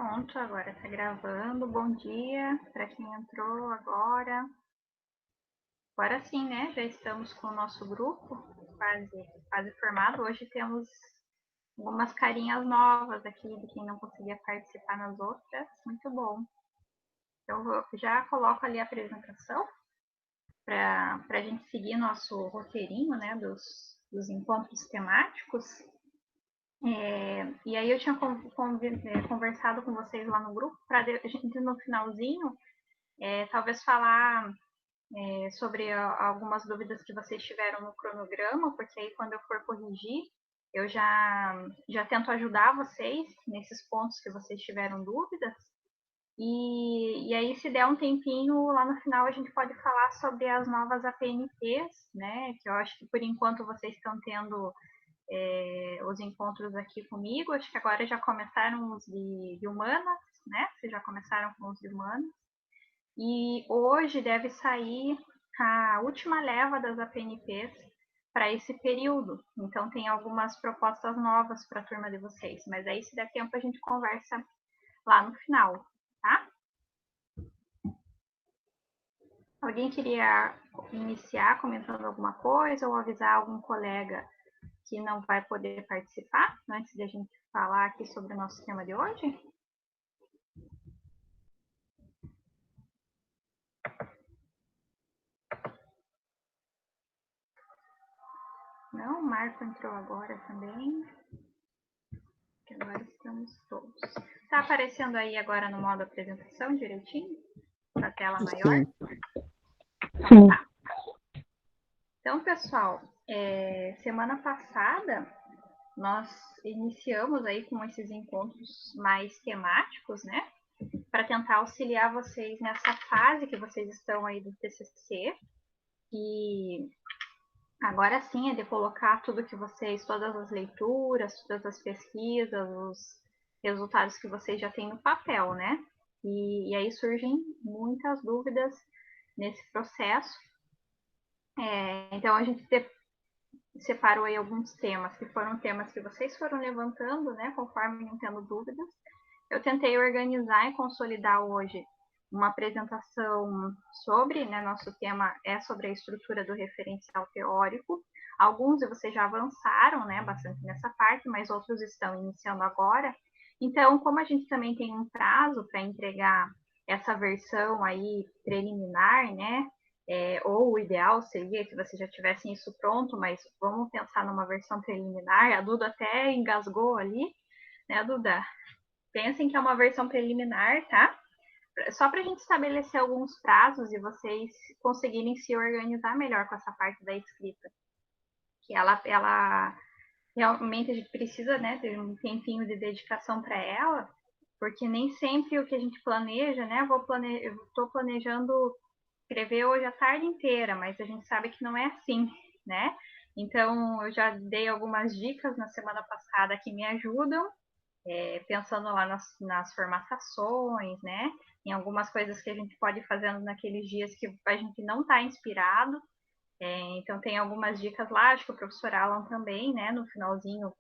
Pronto, agora está gravando. Bom dia para quem entrou agora. Agora sim, né? Já estamos com o nosso grupo quase formado. Hoje temos algumas carinhas novas aqui de quem não conseguia participar nas outras. Muito bom. Eu já coloco ali a apresentação para a gente seguir nosso roteirinho, né? Dos encontros temáticos. E aí eu tinha conversado com vocês lá no grupo para a gente no finalzinho talvez falar sobre algumas dúvidas que vocês tiveram no cronograma, porque aí quando eu for corrigir, eu já tento ajudar vocês nesses pontos que vocês tiveram dúvidas. E aí, se der um tempinho, lá no final a gente pode falar sobre as novas APNTs, né? Que eu acho que por enquanto vocês estão tendo os encontros aqui comigo. Acho que agora já começaram os de humanas, né? Vocês já começaram com os de humanas. E hoje deve sair a última leva das APNPs para esse período. Então, tem algumas propostas novas para a turma de vocês. Mas aí, se der tempo, a gente conversa lá no final, tá? Alguém queria iniciar comentando alguma coisa ou avisar algum colega que não vai poder participar antes de a gente falar aqui sobre o nosso tema de hoje? Não, o Marco entrou agora também. Que agora estamos todos. Está aparecendo aí agora no modo apresentação direitinho? Com a tela maior? Sim. Tá. Então, pessoal, semana passada nós iniciamos aí com esses encontros mais temáticos, né? Para tentar auxiliar vocês nessa fase que vocês estão aí do TCC. E agora sim é de colocar tudo que vocês, todas as leituras, todas as pesquisas, os resultados que vocês já têm no papel, né? E aí surgem muitas dúvidas nesse processo. Então a gente separou aí alguns temas, que foram temas que vocês foram levantando, né? Conforme iam tendo dúvidas. Eu tentei organizar e consolidar hoje uma apresentação sobre, né, nosso tema é sobre a estrutura do referencial teórico. Alguns de vocês já avançaram, né, bastante nessa parte, mas outros estão iniciando agora. Então, como a gente também tem um prazo para entregar essa versão aí preliminar, né, ou o ideal seria que vocês já tivessem isso pronto, mas vamos pensar numa versão preliminar. A Duda até engasgou ali, né, Duda? Pensem que é uma versão preliminar, tá? Só para a gente estabelecer alguns prazos e vocês conseguirem se organizar melhor com essa parte da escrita. Que ela realmente a gente precisa, né, ter um tempinho de dedicação para ela, porque nem sempre o que a gente planeja, né, eu estou planejando escrever hoje a tarde inteira, mas a gente sabe que não é assim, né? Então, eu já dei algumas dicas na semana passada que me ajudam, pensando lá nas formatações, né? Em algumas coisas que a gente pode ir fazendo naqueles dias que a gente não está inspirado. Então, tem algumas dicas lá, acho que o professor Alan também, né? No finalzinho,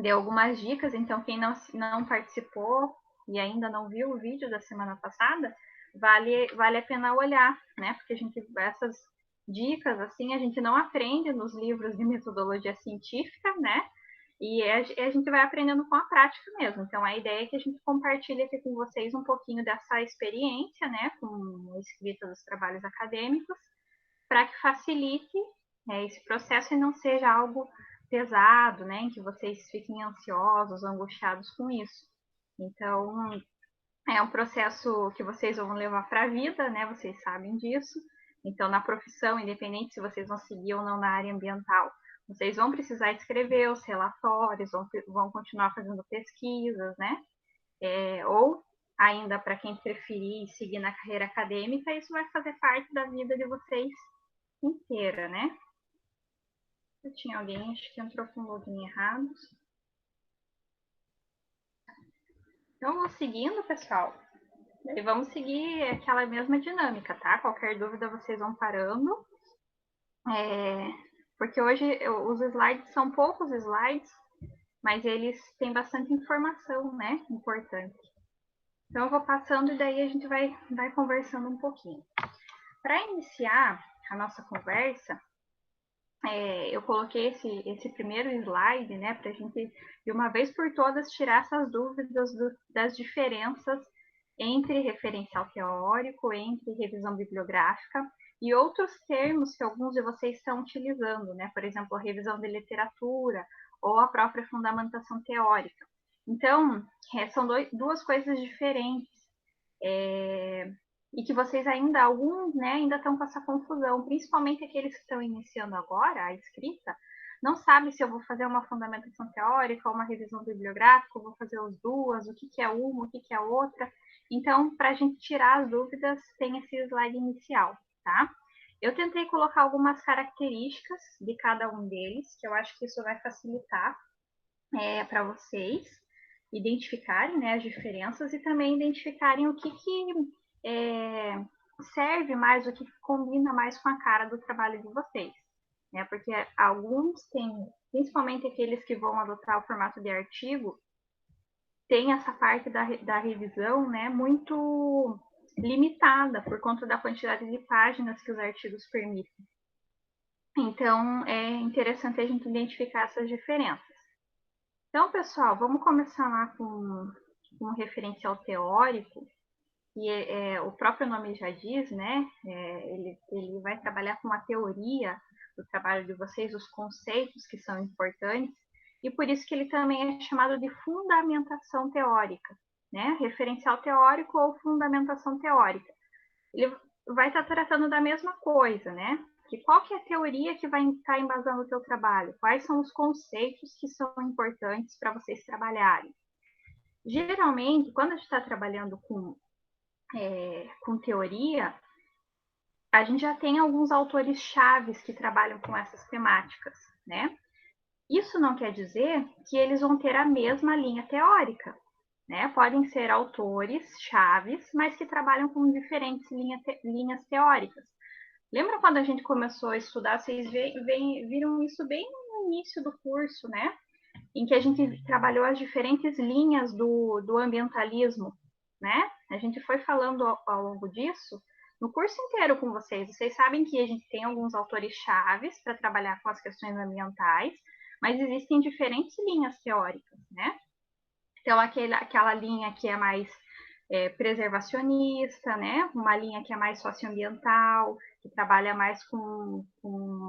deu algumas dicas. Então, quem não participou e ainda não viu o vídeo da semana passada, vale a pena olhar, né? Porque essas dicas, assim, a gente não aprende nos livros de metodologia científica, né? E a gente vai aprendendo com a prática mesmo. Então, a ideia é que a gente compartilhe aqui com vocês um pouquinho dessa experiência, né, com a escrita dos trabalhos acadêmicos, para que facilite esse processo e não seja algo pesado, né, em que vocês fiquem ansiosos, angustiados com isso. Então, é um processo que vocês vão levar para a vida, né, vocês sabem disso. Então, na profissão, independente se vocês vão seguir ou não na área ambiental, vocês vão precisar escrever os relatórios, vão continuar fazendo pesquisas, né? Ou ainda para quem preferir seguir na carreira acadêmica, isso vai fazer parte da vida de vocês inteira, né? Eu tinha alguém, acho que entrou com o login errado. Então, vamos seguindo, pessoal. E vamos seguir aquela mesma dinâmica, tá? Qualquer dúvida vocês vão parando. Porque hoje os slides são poucos slides, mas eles têm bastante informação, né? Importante. Então, eu vou passando e daí a gente vai conversando um pouquinho. Para iniciar a nossa conversa, eu coloquei esse primeiro slide, né, para a gente, de uma vez por todas, tirar essas dúvidas das diferenças entre referencial teórico, entre revisão bibliográfica e outros termos que alguns de vocês estão utilizando, né, por exemplo, a revisão de literatura ou a própria fundamentação teórica. Então, são duas coisas diferentes. E que vocês ainda, alguns, né, ainda estão com essa confusão, principalmente aqueles que estão iniciando agora a escrita, não sabe se eu vou fazer uma fundamentação teórica ou uma revisão bibliográfica, ou vou fazer as duas, o que é uma, o que é outra. Então, para a gente tirar as dúvidas, tem esse slide inicial, tá? Eu tentei colocar algumas características de cada um deles, que eu acho que isso vai facilitar para vocês identificarem, né, as diferenças e também identificarem o que serve mais, o que combina mais com a cara do trabalho de vocês, né? Porque alguns têm, principalmente aqueles que vão adotar o formato de artigo, tem essa parte da revisão, né, muito limitada por conta da quantidade de páginas que os artigos permitem. Então, é interessante a gente identificar essas diferenças. Então, pessoal, vamos começar lá com um referencial teórico, e o próprio nome já diz, né? Ele vai trabalhar com a teoria do trabalho de vocês, os conceitos que são importantes, e por isso que ele também é chamado de fundamentação teórica, né? Referencial teórico ou fundamentação teórica. Ele vai estar tratando da mesma coisa, né? Que qual que é a teoria que vai estar embasando o teu trabalho? Quais são os conceitos que são importantes para vocês trabalharem? Geralmente, quando a gente está trabalhando com teoria, a gente já tem alguns autores chaves que trabalham com essas temáticas, né? Isso não quer dizer que eles vão ter a mesma linha teórica, né? Podem ser autores chaves, mas que trabalham com diferentes linhas teóricas. Lembra quando a gente começou a estudar, vocês viram isso bem no início do curso, né? Em que a gente trabalhou as diferentes linhas do ambientalismo, né? A gente foi falando ao longo disso no curso inteiro com vocês. Vocês sabem que a gente tem alguns autores chaves para trabalhar com as questões ambientais, mas existem diferentes linhas teóricas, né? Então, aquela linha que é mais preservacionista, né? Uma linha que é mais socioambiental, que trabalha mais com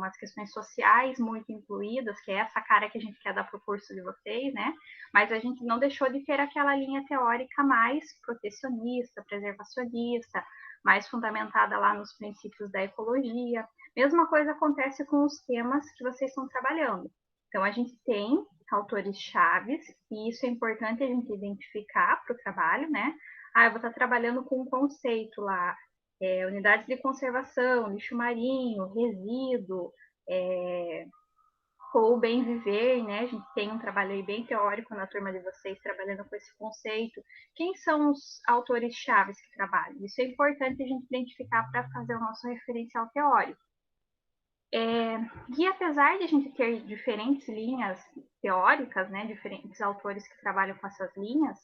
as questões sociais muito incluídas, que é essa cara que a gente quer dar para o curso de vocês, né? Mas a gente não deixou de ter aquela linha teórica mais protecionista, preservacionista, mais fundamentada lá nos princípios da ecologia. Mesma coisa acontece com os temas que vocês estão trabalhando. Então, a gente tem autores chaves, e isso é importante a gente identificar para o trabalho, né? Eu vou estar trabalhando com um conceito lá, unidades de conservação, lixo marinho, resíduo, ou bem viver, né? A gente tem um trabalho aí bem teórico na turma de vocês, trabalhando com esse conceito. Quem são os autores chaves que trabalham? Isso é importante a gente identificar para fazer o nosso referencial teórico. E apesar de a gente ter diferentes linhas teóricas, né, diferentes autores que trabalham com essas linhas,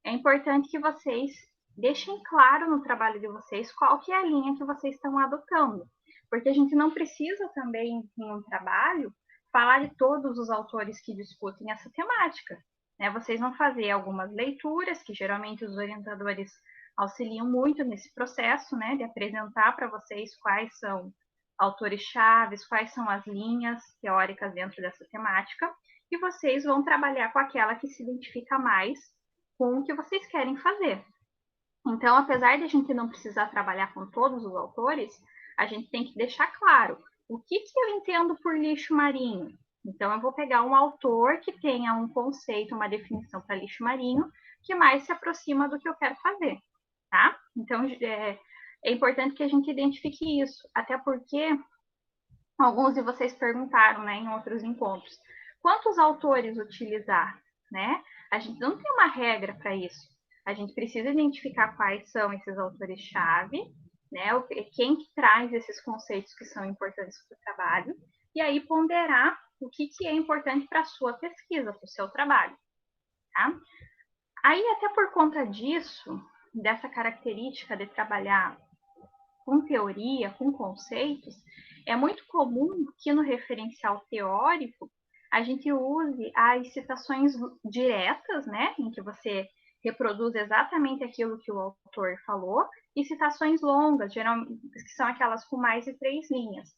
é importante que vocês deixem claro no trabalho de vocês qual que é a linha que vocês estão adotando, porque a gente não precisa também, em um trabalho, falar de todos os autores que discutem essa temática, né? Vocês vão fazer algumas leituras, que geralmente os orientadores auxiliam muito nesse processo, né, de apresentar para vocês quais são autores chaves, quais são as linhas teóricas dentro dessa temática, e vocês vão trabalhar com aquela que se identifica mais com o que vocês querem fazer. Então, apesar de a gente não precisar trabalhar com todos os autores, a gente tem que deixar claro o que eu entendo por lixo marinho. Então, eu vou pegar um autor que tenha um conceito, uma definição para lixo marinho, que mais se aproxima do que eu quero fazer, tá? Então, é importante que a gente identifique isso, até porque alguns de vocês perguntaram, né, em outros encontros, quantos autores utilizar, né? A gente não tem uma regra para isso. A gente precisa identificar quais são esses autores-chave, né? Quem que traz esses conceitos que são importantes para o trabalho, e aí ponderar o que é importante para a sua pesquisa, para o seu trabalho, tá? Aí, até por conta disso, dessa característica de trabalhar com teoria, com conceitos, é muito comum que no referencial teórico a gente use as citações diretas, né, em que você reproduz exatamente aquilo que o autor falou, e citações longas, geralmente, que são aquelas com mais de 3 linhas.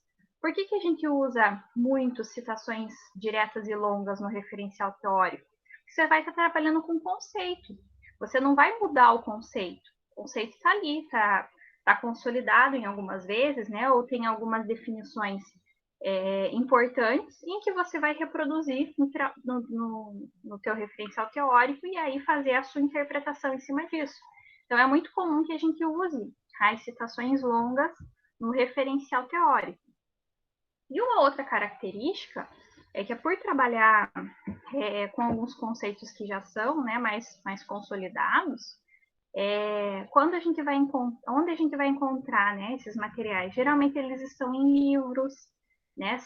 Por que a gente usa muito citações diretas e longas no referencial teórico? Porque você vai estar trabalhando com conceito. Você não vai mudar o conceito. O conceito está ali, está consolidado em algumas vezes, né? Ou tem algumas definições importantes em que você vai reproduzir no teu referencial teórico e aí fazer a sua interpretação em cima disso. Então, é muito comum que a gente use as citações longas no referencial teórico. E uma outra característica é que, por trabalhar com alguns conceitos que já são, né, mais consolidados, onde a gente vai encontrar, né, esses materiais? Geralmente eles estão em livros, né,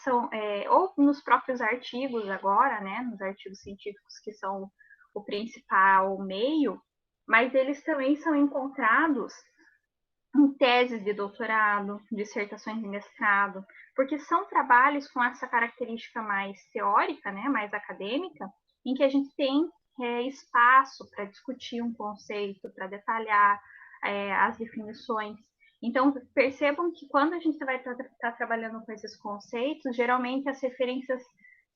ou nos próprios artigos agora, né, nos artigos científicos que são o principal meio, mas eles também são encontrados em teses de doutorado, dissertações de mestrado, porque são trabalhos com essa característica mais teórica, né, mais acadêmica, em que a gente tem espaço para discutir um conceito, para detalhar as definições. Então, percebam que quando a gente vai estar trabalhando com esses conceitos, geralmente as referências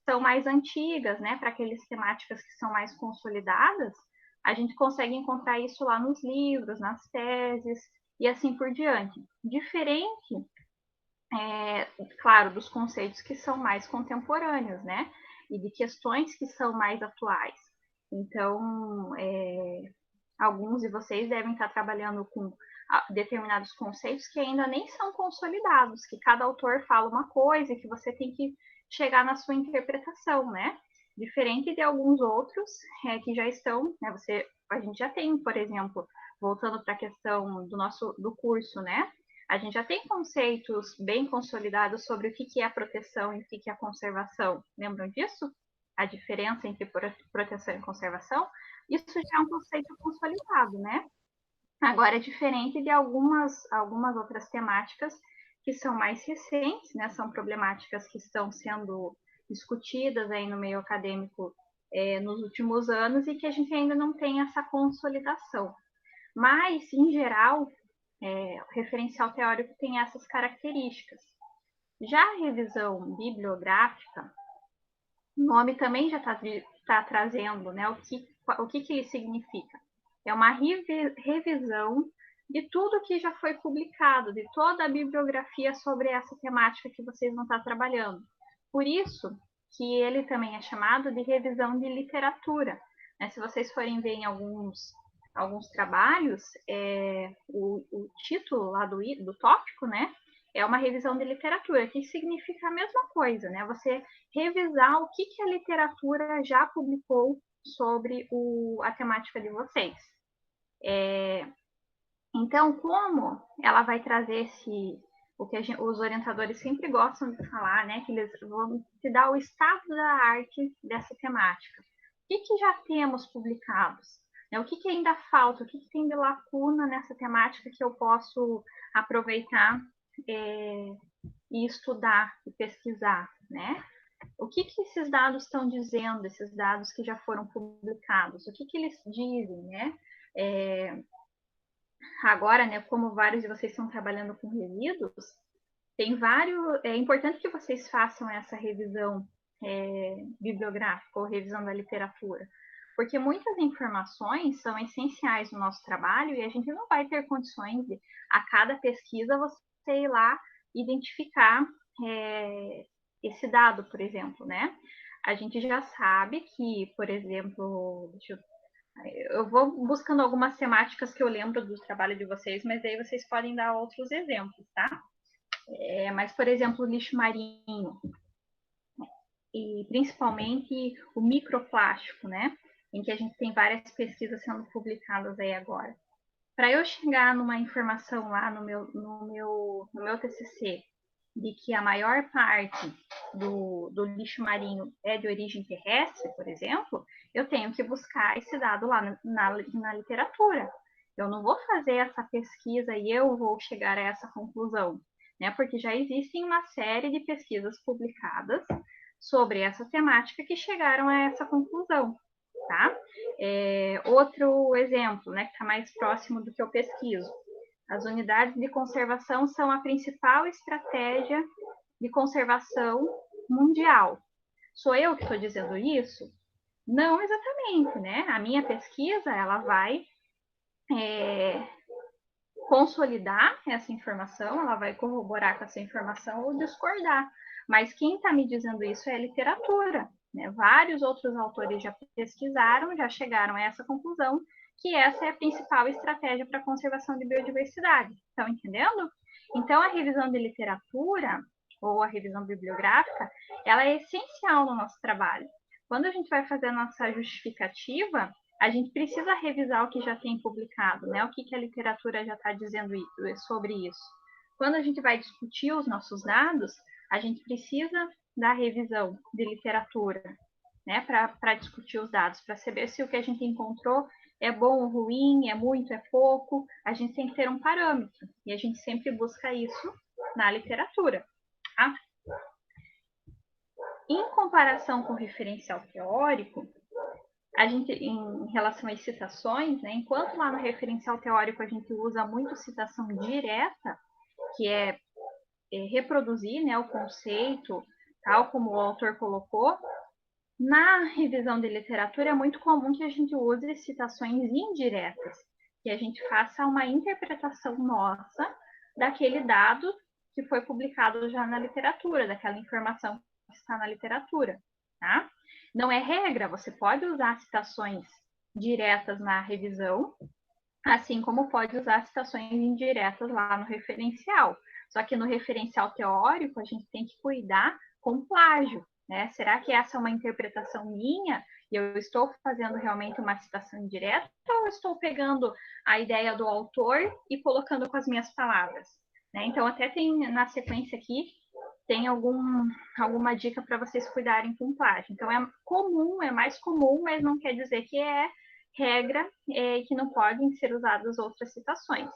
são mais antigas, né, para aquelas temáticas que são mais consolidadas, a gente consegue encontrar isso lá nos livros, nas teses, e assim por diante. Diferente, claro, dos conceitos que são mais contemporâneos, né? E de questões que são mais atuais. Então, alguns de vocês devem estar trabalhando com determinados conceitos que ainda nem são consolidados, que cada autor fala uma coisa e que você tem que chegar na sua interpretação, né? Diferente de alguns outros que já estão, né? A gente já tem, por exemplo, voltando para a questão do curso, né? A gente já tem conceitos bem consolidados sobre o que é a proteção e o que é a conservação. Lembram disso? A diferença entre proteção e conservação? Isso já é um conceito consolidado, né? Agora é diferente de algumas outras temáticas que são mais recentes, né? São problemáticas que estão sendo discutidas aí no meio acadêmico nos últimos anos e que a gente ainda não tem essa consolidação. Mas, em geral, o referencial teórico tem essas características. Já a revisão bibliográfica, o nome também já está trazendo, né, o que ele significa. É uma revisão de tudo que já foi publicado, de toda a bibliografia sobre essa temática que vocês vão estar trabalhando. Por isso que ele também é chamado de revisão de literatura. Se vocês forem ver em alguns trabalhos, o título lá do tópico, né, é uma revisão de literatura, que significa a mesma coisa, né? Você revisar o que a literatura já publicou sobre a temática de vocês. Então, como ela vai trazer o que os orientadores sempre gostam de falar, né? Que eles vão te dar o estado da arte dessa temática. O que já temos publicados? O que ainda falta? O que tem de lacuna nessa temática que eu posso aproveitar e estudar e pesquisar, né? O que esses dados estão dizendo, esses dados que já foram publicados? O que eles dizem, né? Agora, né, como vários de vocês estão trabalhando com resíduos, é importante que vocês façam essa revisão bibliográfica ou revisão da literatura, porque muitas informações são essenciais no nosso trabalho e a gente não vai ter condições de, a cada pesquisa, você ir lá identificar esse dado, por exemplo, né? A gente já sabe que, por exemplo, eu vou buscando algumas temáticas que eu lembro do trabalho de vocês, mas aí vocês podem dar outros exemplos, tá? Mas, por exemplo, o lixo marinho, e principalmente o microplástico, né? Em que a gente tem várias pesquisas sendo publicadas aí agora. Para eu chegar numa informação lá no meu TCC de que a maior parte do lixo marinho é de origem terrestre, por exemplo, eu tenho que buscar esse dado lá na literatura. Eu não vou fazer essa pesquisa e eu vou chegar a essa conclusão, né? Porque já existem uma série de pesquisas publicadas sobre essa temática que chegaram a essa conclusão, tá? Outro exemplo, né, que está mais próximo do que eu pesquiso. As unidades de conservação são a principal estratégia de conservação mundial. Sou eu que estou dizendo isso? Não exatamente, né? A minha pesquisa, ela vai consolidar essa informação, ela vai corroborar com essa informação ou discordar. Mas quem está me dizendo isso é a literatura, né? Vários outros autores já pesquisaram, já chegaram a essa conclusão, que essa é a principal estratégia para a conservação de biodiversidade. Estão entendendo? Então, a revisão de literatura, ou a revisão bibliográfica, ela é essencial no nosso trabalho. Quando a gente vai fazer a nossa justificativa, a gente precisa revisar o que já tem publicado, né? O que a literatura já está dizendo sobre isso. Quando a gente vai discutir os nossos dados, a gente precisa da revisão de literatura, né? Para discutir os dados, para saber se o que a gente encontrou é bom ou ruim, é muito, é pouco. A gente tem que ter um parâmetro e a gente sempre busca isso na literatura. Tá? Em comparação com o referencial teórico, a gente, em relação às citações, né, enquanto lá no referencial teórico a gente usa muito citação direta, que é reproduzir, né, o conceito, tal como o autor colocou, na revisão de literatura é muito comum que a gente use citações indiretas, que a gente faça uma interpretação nossa daquele dado que foi publicado já na literatura, daquela informação que está na literatura, tá? Não é regra, você pode usar citações diretas na revisão, assim como pode usar citações indiretas lá no referencial. Só que no referencial teórico, a gente tem que cuidar com o plágio, né? Será que essa é uma interpretação minha e eu estou fazendo realmente uma citação indireta ou eu estou pegando a ideia do autor e colocando com as minhas palavras? Né? Então, até tem na sequência aqui, tem alguma dica para vocês cuidarem com plágio. Então, é comum, é mais comum, mas não quer dizer que é regra que não podem ser usadas outras citações.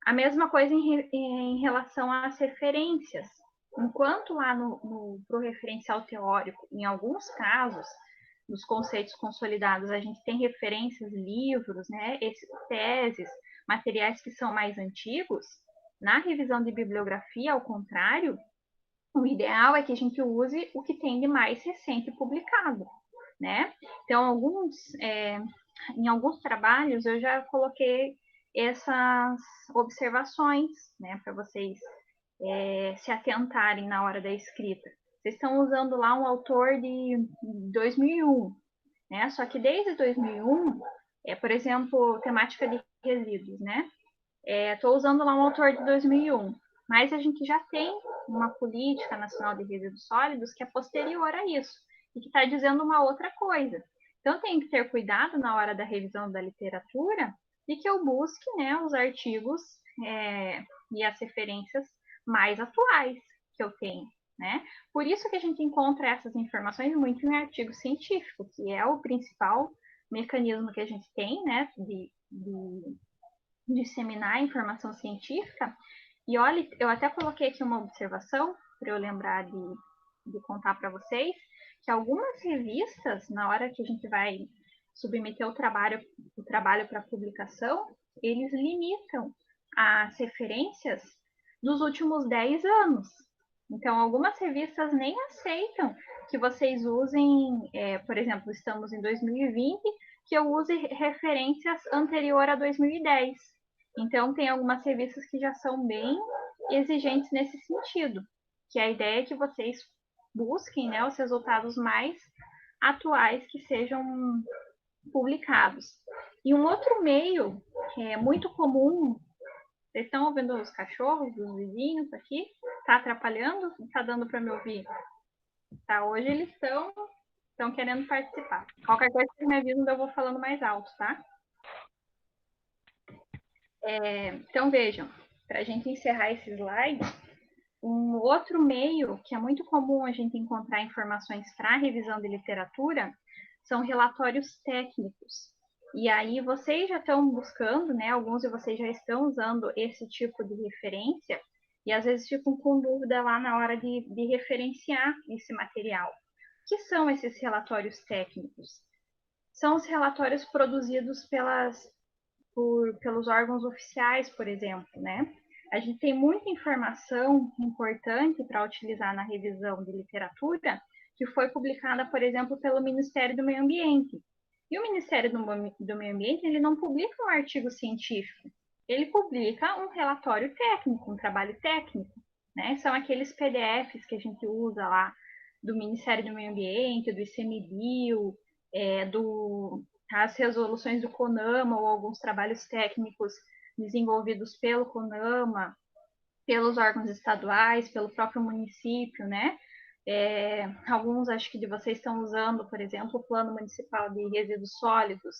A mesma coisa em relação às referências. Enquanto lá pro referencial teórico, em alguns casos, nos conceitos consolidados, a gente tem referências, livros, né, teses, materiais que são mais antigos, na revisão de bibliografia, ao contrário, o ideal é que a gente use o que tem de mais recente publicado, né? Então, em alguns trabalhos eu já coloquei essas observações, né, para vocês se atentarem na hora da escrita. Vocês estão usando lá um autor de 2001, né? Só que desde 2001, por exemplo, temática de resíduos, né? Estou usando lá um autor de 2001, mas a gente já tem uma política nacional de resíduos sólidos que é posterior a isso e que está dizendo uma outra coisa. Então, tem que ter cuidado na hora da revisão da literatura e que eu busque, né, os artigos e as referências mais atuais que eu tenho, né? Por isso que a gente encontra essas informações muito em artigo científico, que é o principal mecanismo que a gente tem, né, de disseminar a informação científica. E olha, eu até coloquei aqui uma observação para eu lembrar de contar para vocês, que algumas revistas, na hora que a gente vai submeter o trabalho para publicação, eles limitam as referências dos últimos 10 anos. Então, algumas revistas nem aceitam que vocês usem, por exemplo, estamos em 2020, que eu use referências anterior a 2010. Então, tem algumas revistas que já são bem exigentes nesse sentido, que a ideia é que vocês busquem, né, os resultados mais atuais que sejam publicados. E um outro meio que é muito comum, vocês estão ouvindo os cachorros dos vizinhos aqui? Está atrapalhando? Está dando para me ouvir? Tá, hoje eles estão querendo participar. Qualquer coisa que me avisam, eu vou falando mais alto, tá? Então, vejam, para a gente encerrar esse slide, um outro meio que é muito comum a gente encontrar informações para revisão de literatura são relatórios técnicos. E aí vocês já estão buscando, né? Alguns de vocês já estão usando esse tipo de referência e às vezes ficam com dúvida lá na hora de referenciar esse material. O que são esses relatórios técnicos? São os relatórios produzidos pelos órgãos oficiais, por exemplo, né? A gente tem muita informação importante para utilizar na revisão de literatura que foi publicada, por exemplo, pelo Ministério do Meio Ambiente. E o Ministério do Meio Ambiente, ele não publica um artigo científico, ele publica um relatório técnico, um trabalho técnico, né? São aqueles PDFs que a gente usa lá do Ministério do Meio Ambiente, do ICMBio, as resoluções do CONAMA ou alguns trabalhos técnicos desenvolvidos pelo CONAMA, pelos órgãos estaduais, pelo próprio município, né? Alguns acho que de vocês estão usando, por exemplo, o Plano Municipal de Resíduos Sólidos.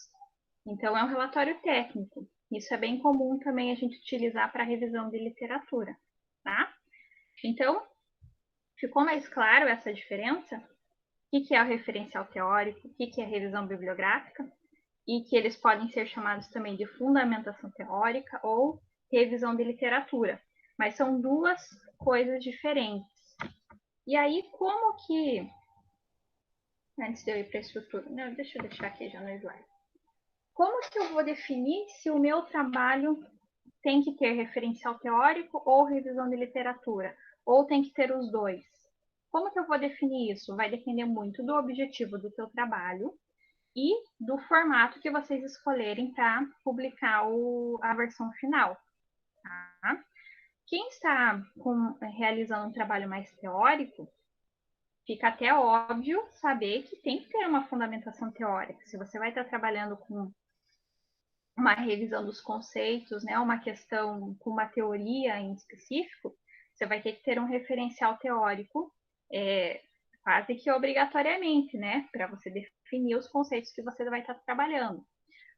Então, é um relatório técnico. Isso é bem comum também a gente utilizar para revisão de literatura, tá? Então, ficou mais claro essa diferença? O que é o referencial teórico? O que é a revisão bibliográfica? E que eles podem ser chamados também de fundamentação teórica ou revisão de literatura. Mas são duas coisas diferentes. E aí, como que... Antes de eu ir para a estrutura... Não, deixa eu deixar aqui já no slide. Como que eu vou definir se o meu trabalho tem que ter referencial teórico ou revisão de literatura? Ou tem que ter os dois? Como que eu vou definir isso? Vai depender muito do objetivo do teu trabalho e do formato que vocês escolherem para publicar a versão final. Tá? Quem está realizando um trabalho mais teórico, fica até óbvio saber que tem que ter uma fundamentação teórica. Se você vai estar trabalhando com uma revisão dos conceitos, né, uma questão com uma teoria em específico, você vai ter que ter um referencial teórico quase que obrigatoriamente, né, para você definir os conceitos que você vai estar trabalhando.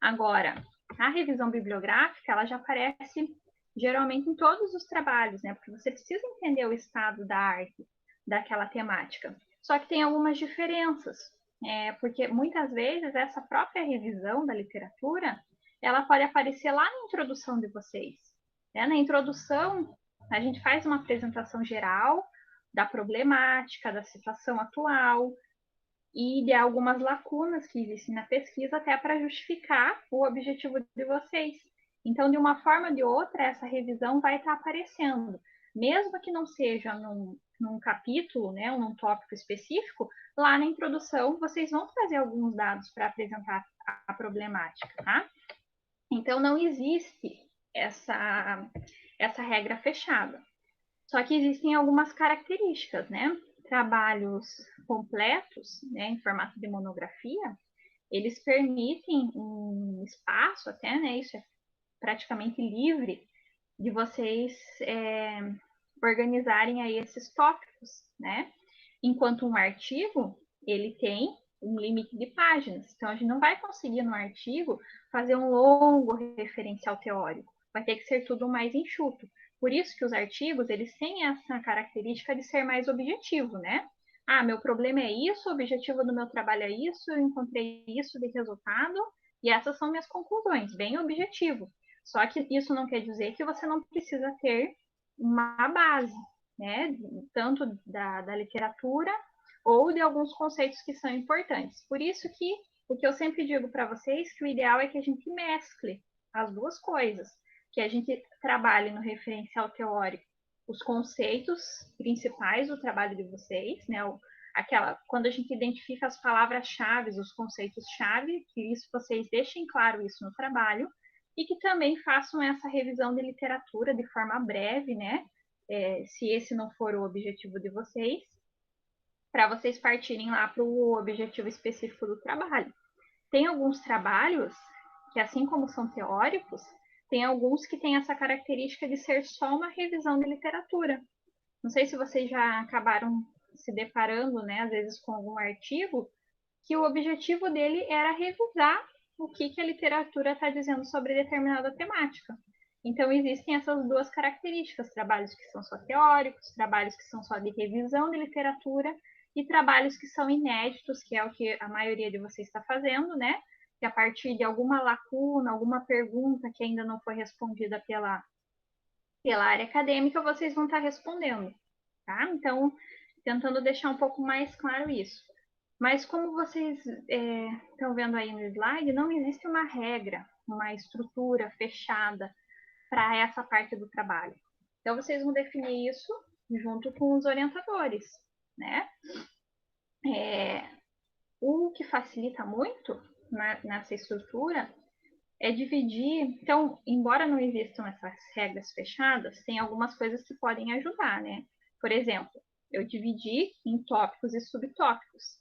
Agora, a revisão bibliográfica, ela já aparece geralmente em todos os trabalhos, né, porque você precisa entender o estado da arte daquela temática. Só que tem algumas diferenças, porque muitas vezes essa própria revisão da literatura, ela pode aparecer lá na introdução de vocês. Né? Na introdução, a gente faz uma apresentação geral da problemática, da situação atual e de algumas lacunas que existem na pesquisa até para justificar o objetivo de vocês. Então, de uma forma ou de outra, essa revisão vai estar aparecendo. Mesmo que não seja num capítulo, né, ou num tópico específico, lá na introdução vocês vão trazer alguns dados para apresentar a problemática, tá? Então, não existe essa regra fechada. Só que existem algumas características, né? Trabalhos completos, né, em formato de monografia, eles permitem um espaço até, né? Isso é praticamente livre de vocês organizarem aí esses tópicos, né? Enquanto um artigo, ele tem um limite de páginas. Então, a gente não vai conseguir no artigo fazer um longo referencial teórico. Vai ter que ser tudo mais enxuto. Por isso que os artigos, eles têm essa característica de ser mais objetivo, né? Ah, meu problema é isso, o objetivo do meu trabalho é isso, eu encontrei isso de resultado e essas são minhas conclusões, bem objetivo. Só que isso não quer dizer que você não precisa ter uma base, né? Tanto da literatura ou de alguns conceitos que são importantes. Por isso que o que eu sempre digo para vocês que o ideal é que a gente mescle as duas coisas, que a gente trabalhe no referencial teórico os conceitos principais do trabalho de vocês, né? Quando a gente identifica as palavras-chave, os conceitos-chave, que isso vocês deixem claro isso no trabalho, e que também façam essa revisão de literatura de forma breve, né? Se esse não for o objetivo de vocês, para vocês partirem lá para o objetivo específico do trabalho. Tem alguns trabalhos que, assim como são teóricos, tem alguns que têm essa característica de ser só uma revisão de literatura. Não sei se vocês já acabaram se deparando, né, às vezes com algum artigo, que o objetivo dele era revisar o que a literatura está dizendo sobre determinada temática. Então, existem essas duas características: trabalhos que são só teóricos, trabalhos que são só de revisão de literatura e trabalhos que são inéditos, que é o que a maioria de vocês está fazendo, né? que a partir de alguma lacuna, alguma pergunta que ainda não foi respondida pela área acadêmica, vocês vão estar respondendo, tá? Então, tentando deixar um pouco mais claro isso. Mas como vocês estão vendo aí no slide, não existe uma regra, uma estrutura fechada para essa parte do trabalho. Então, vocês vão definir isso junto com os orientadores, né? O que facilita muito nessa estrutura é dividir. Então, embora não existam essas regras fechadas, tem algumas coisas que podem ajudar, né? Por exemplo, eu dividi em tópicos e subtópicos.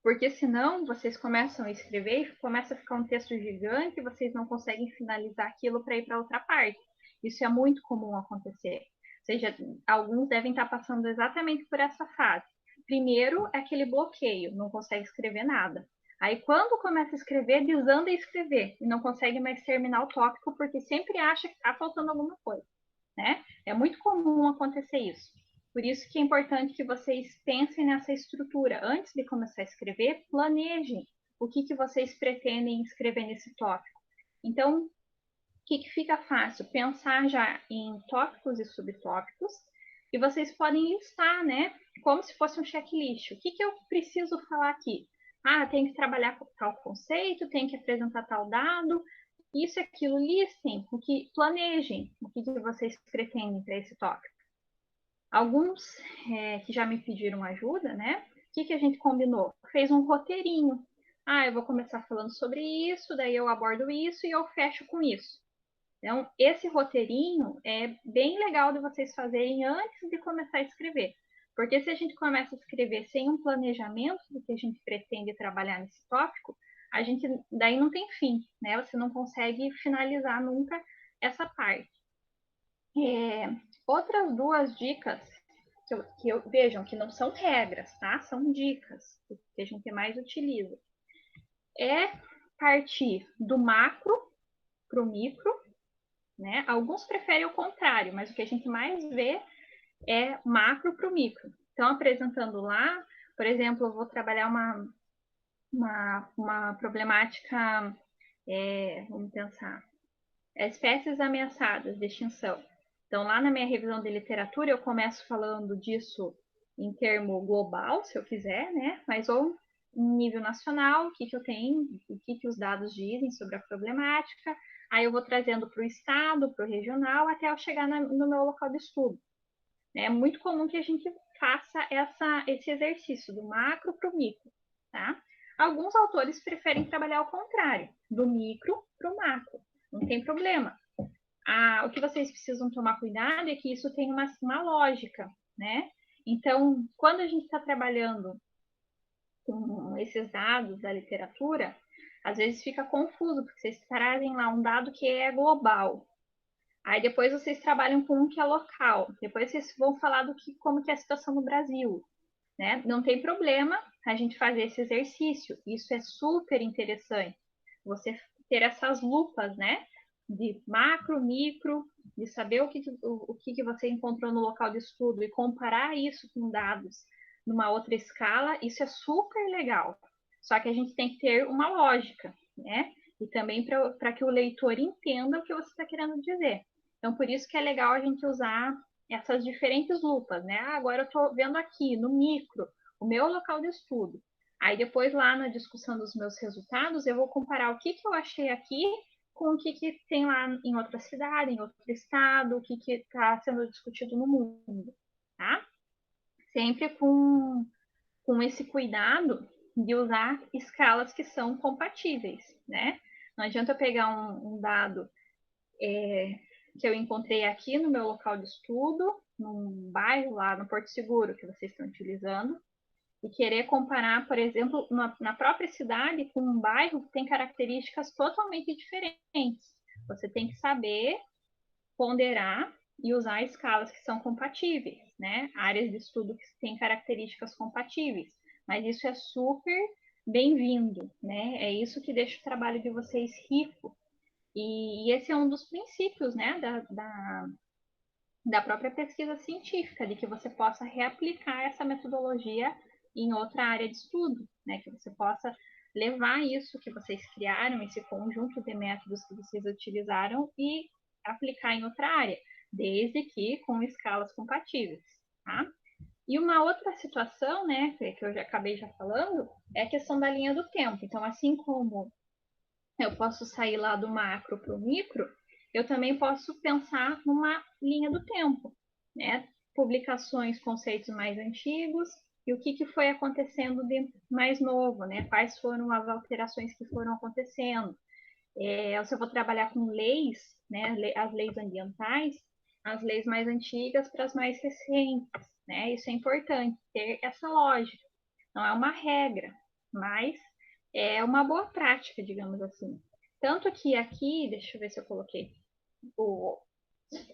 Porque senão vocês começam a escrever e começa a ficar um texto gigante e vocês não conseguem finalizar aquilo para ir para outra parte. Isso é muito comum acontecer. Ou seja, alguns devem estar passando exatamente por essa fase. Primeiro é aquele bloqueio, não consegue escrever nada. Aí quando começa a escrever, desanda a escrever e não consegue mais terminar o tópico porque sempre acha que está faltando alguma coisa, né? É muito comum acontecer isso. Por isso que é importante que vocês pensem nessa estrutura. Antes de começar a escrever, planejem o que vocês pretendem escrever nesse tópico. Então, o que fica fácil? Pensar já em tópicos e subtópicos, e vocês podem listar, né? Como se fosse um checklist. O que eu preciso falar aqui? Ah, tem que trabalhar com tal conceito, tem que apresentar tal dado, isso e aquilo. Listem, planejem o que vocês pretendem para esse tópico. Alguns que já me pediram ajuda, né? O que a gente combinou? Fez um roteirinho. Ah, eu vou começar falando sobre isso, daí eu abordo isso e eu fecho com isso. Então, esse roteirinho é bem legal de vocês fazerem antes de começar a escrever. Porque se a gente começa a escrever sem um planejamento do que a gente pretende trabalhar nesse tópico, a gente daí não tem fim, né? Você não consegue finalizar nunca essa parte. Outras duas dicas vejam que não são regras, tá? São dicas que a gente mais utiliza. É partir do macro para o micro, né? Alguns preferem o contrário, mas o que a gente mais vê é macro para o micro. Então, apresentando lá, por exemplo, eu vou trabalhar uma problemática, vamos pensar, espécies ameaçadas de extinção. Então, lá na minha revisão de literatura, eu começo falando disso em termo global, se eu quiser, né? Mas ou em nível nacional, o que eu tenho, o que os dados dizem sobre a problemática. Aí eu vou trazendo para o estado, para o regional, até eu chegar no meu local de estudo. É muito comum que a gente faça esse exercício do macro para o micro, tá? Alguns autores preferem trabalhar ao contrário, do micro para o macro. Não tem problema. O que vocês precisam tomar cuidado é que isso tem uma lógica, né? Então, quando a gente está trabalhando com esses dados da literatura, às vezes fica confuso, porque vocês trazem lá um dado que é global. Aí depois vocês trabalham com um que é local. Depois vocês vão falar como que é a situação no Brasil, né? Não tem problema a gente fazer esse exercício. Isso é super interessante. Você ter essas lupas, né? De macro, micro, de saber o que você encontrou no local de estudo e comparar isso com dados numa outra escala, isso é super legal. Só que a gente tem que ter uma lógica, né? E também para que o leitor entenda o que você está querendo dizer. Então, por isso que é legal a gente usar essas diferentes lupas, né? Agora eu estou vendo aqui no micro o meu local de estudo. Aí depois lá na discussão dos meus resultados, eu vou comparar o que eu achei aqui com o que tem lá em outra cidade, em outro estado, o que está sendo discutido no mundo, tá? Sempre com esse cuidado de usar escalas que são compatíveis, né? Não adianta eu pegar um dado que eu encontrei aqui no meu local de estudo, num bairro lá no Porto Seguro que vocês estão utilizando, e querer comparar, por exemplo, na própria cidade com um bairro que tem características totalmente diferentes. Você tem que saber ponderar e usar escalas que são compatíveis, né? Áreas de estudo que têm características compatíveis. Mas isso é super bem-vindo, né? É isso que deixa o trabalho de vocês rico. E esse é um dos princípios, né, da própria pesquisa científica, de que você possa reaplicar essa metodologia em outra área de estudo, né, que você possa levar isso que vocês criaram, esse conjunto de métodos que vocês utilizaram e aplicar em outra área, desde que com escalas compatíveis, tá? E uma outra situação, né, que eu já acabei já falando, é a questão da linha do tempo. Então, assim como eu posso sair lá do macro para o micro, eu também posso pensar numa linha do tempo, né? Publicações, conceitos mais antigos e o que foi acontecendo de mais novo, né? Quais foram as alterações que foram acontecendo. Se eu vou trabalhar com leis, né? As leis ambientais, as leis mais antigas para as mais recentes, né? Isso é importante, ter essa lógica. Não é uma regra, mas é uma boa prática, digamos assim. Tanto que aqui, deixa eu ver se eu coloquei,